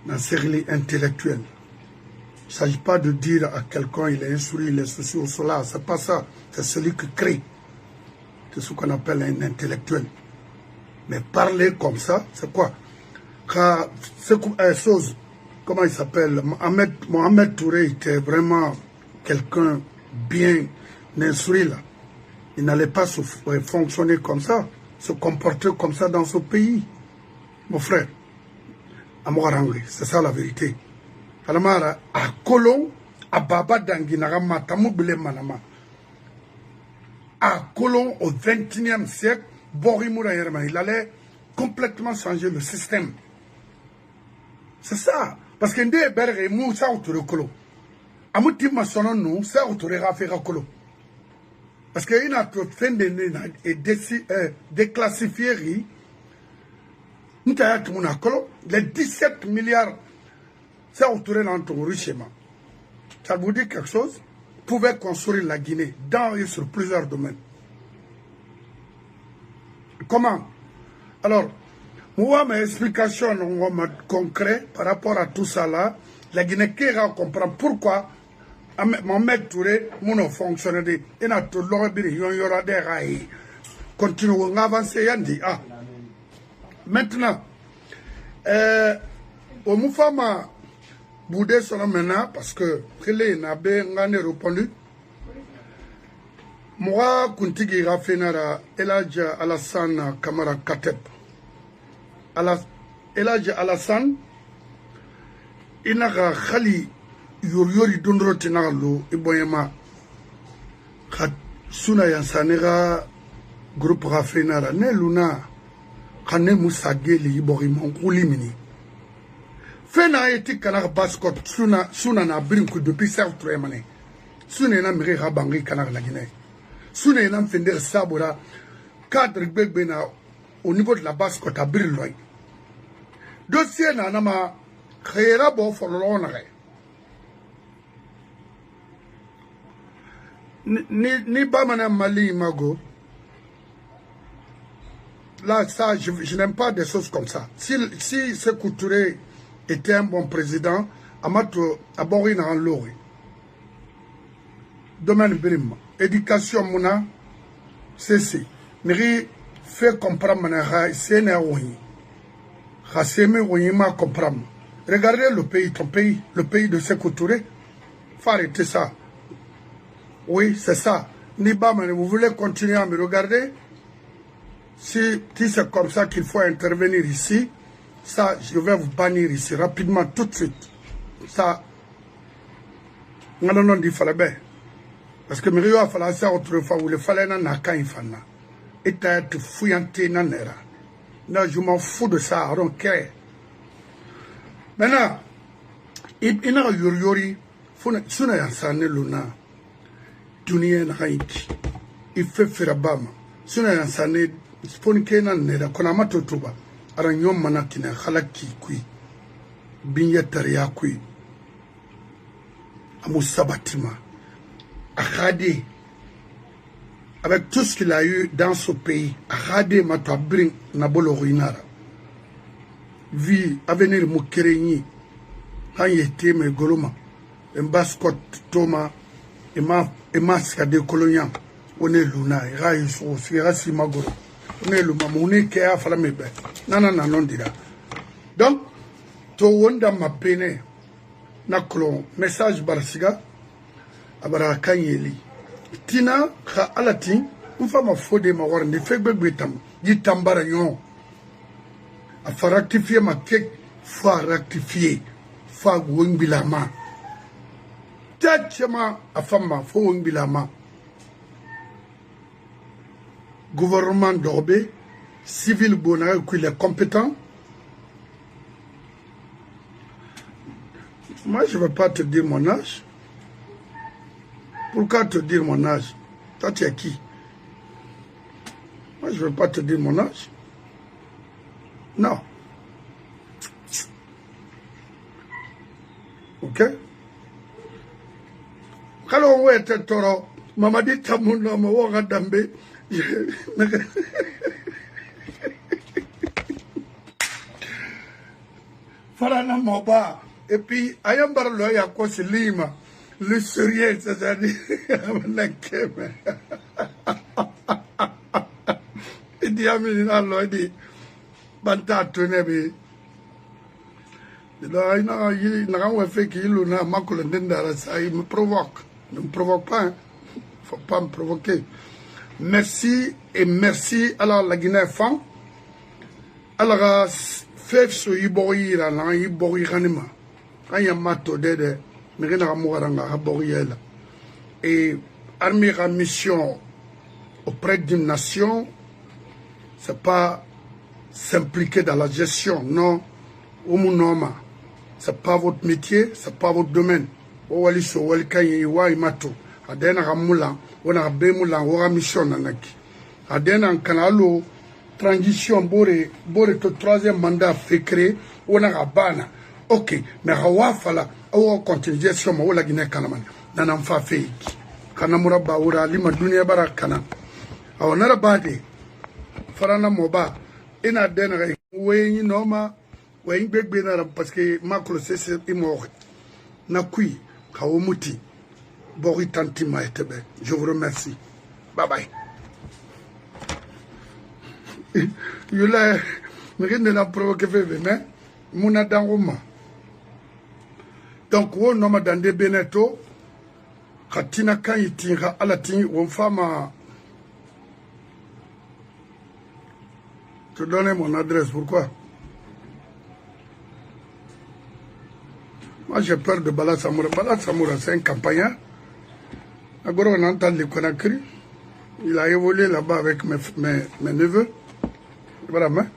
Nasseri intellectuel. Il ne s'agit pas de dire à quelqu'un il est instruit, il est ceci ou cela. C'est pas ça. C'est celui qui crée. C'est ce qu'on appelle un intellectuel. Mais parler comme ça, c'est quoi? C'est une chose, comment il s'appelle? Mohamed Touré était vraiment quelqu'un bien instruit là. Il n'allait pas fonctionner comme ça, se comporter comme ça dans ce pays. Mon frère, à Moarangé, c'est ça la vérité. Alamara, à Colon, à Baba Danginarama, Tamoubile Manama. À Colon, au XXIe siècle, Borimura Yerma, il allait complètement changer le système. C'est ça. parce que nde berge mu sa autore kolo amuti masono nu sa autore rafera kolo parce que il a tout fait et déclassifier les 17 milliards ça autour dans ton richement. Ça vous dit quelque chose? Pouvait construire la Guinée dans et sur plusieurs domaines. Comment? Alors, moi, mes explications en mode concret par rapport à tout ça là, la Guinée qui comprend pourquoi Mohamed Touré, mon fonctionnaire, il a tout l'orbe, il y aura des rails. Continuons à avancer, Yandi. Ah. Maintenant, au Moufama Boudé son maintenant, parce que Khélé n'a pas répondu. Moi, Kuntigi Rafenara, Eladja Alassane Kamara Katep. Eladja Alassane, Inaga Khali Yori Dundro Tinalo, Iboyama, Suna Yansanera, groupe Rafenara, Ne Luna. Kane Moussageli Iborimon Roulimini. Fena eti kanar baskot suna na brinku depuis serve tremane. Suna na mire rabangi kanar la Guinée. Suna na fender sabura cadre begbena au niveau de la baskot à Brilloy. Dossier na nama khera bo folonare. Ni bamana Mali Mago. Là, ça, je n'aime pas des choses comme ça. Si Sékou Touré était un bon président, Amato Abori n'a l'ori. Domaine Brim, éducation mouna, c'est. Miri fait comprendre mana c'est ne ouhi. Khaseme ouhi ma comprendre. Regardez le pays, ton pays, le pays de Sékou Touré. Faut arrêter ça. Oui, c'est ça. Niba, vous voulez continuer à me regarder? Si c'est comme ça qu'il faut intervenir ici, ça, je vais vous bannir ici rapidement, tout de suite. Ça, non, il fallait bien. Parce que Mirio a fallu ça autrefois, où il fallait n'a qu'un infana. Et t'as été fouillanté n'a nera. Non, je m'en fous de ça, I don't care. Maintenant, il y a yori, suna yansane luna, dunia na haiti. Il fait faire bama. Suna yansane, Sponke na nera kona matotuba ara nyom manakina khalaki kui binya tariya kui amu sabatima akhade avec tout ce qu'il a eu dans ce pays akhade matabrin na bolo ruinara vi avenir mukerenyi hanyete me goloma embaskot toma ema skade kolonial one luna ira so sira simagoro ne le mamone ke a fala mebe nana non dira donc to wonda mapene na klon message barsiga abara kanyeli tina kha alati mfama fode ma warne fegbe gbetam di tambara nyon a fa rectifier ma kek fa rectifier fa wongbilama tachema afama fo wongbilama gouvernement d'Orbe, civil Bonara, qui est compétent. Moi, je ne vais pas te dire mon âge. Pourquoi te dire mon âge? Toi, tu es qui? Moi, je ne vais pas te dire mon âge. Non. Ok? Quand on voit être toro, maman dit Tamouna, maman Dambe. Farana Moba. Et puis, Ayambar Loya Kosi Lima, le sérieux, c'est-à-dire, il dit à Mina Lodi, Banta Tunebi. Il n'a fait qu'il n'a pas ça, il me provoque. Ne me provoque pas, hein. Faut pas me provoquer. Merci et merci à la Guinée fan. Alors, fef so ibori la na ibori ranima. Aya mato dede, mirena mouranga haboriela. Et armée à mission auprès d'une nation, c'est pas s'impliquer dans la gestion, non. Umunoma, c'est pas votre métier, c'est pas votre domaine. Wali so wali kanye wa imato. Adena ramula, wana bemula, wana mission nanaki. Adena kanalo transition bore to troisième mandat fait créer, wana rabana. Ok, mais rawa fala, awa continuation ma wala Guinée kanaman. Nanamfa feiki. Kanamura ba ura lima dunia bara kana. Awa nara bade. Farana moba. Ina dena wenyi noma. Wenyi begbe nara parce que maklo sese imore. Na kui. Kawomuti. Bori tanti ma etebe. Je vous remercie. Bye bye. Yula. Mérine na provoquer febe. Mais. Mouna dangoma. Donc, on nomme dans des Beneto. Katina kan yitinga alatin on fama. Te donner mon adresse, pourquoi? Moi j'ai peur de Bala Samoura. Bala Samoura c'est un campagnard. Agora on entend les Conakry. Il a évolué là-bas avec mes neveux. Voilà, hein?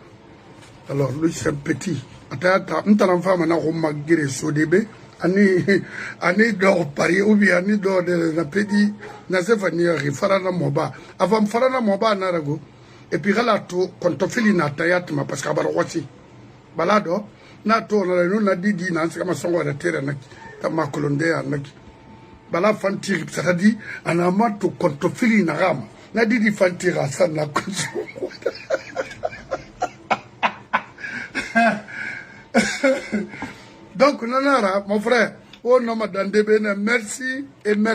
Alors lui c'est un petit. Attends, on femme na Roma Gire Sodebe. Ani dor pari ou bien ani dor de la pedi na se fanir farana moba avant farana moba na rago et puis gala to kontofili na tayat ma parce que bar wasi balado na to na no na didi na se kama songo da terre na kama kolonde na bala fantir ça dit ana ma to kontofili na ram na didi fantira ça na kuzo Donc, Nanara, mon frère, au nom de Ndebene, merci et merci.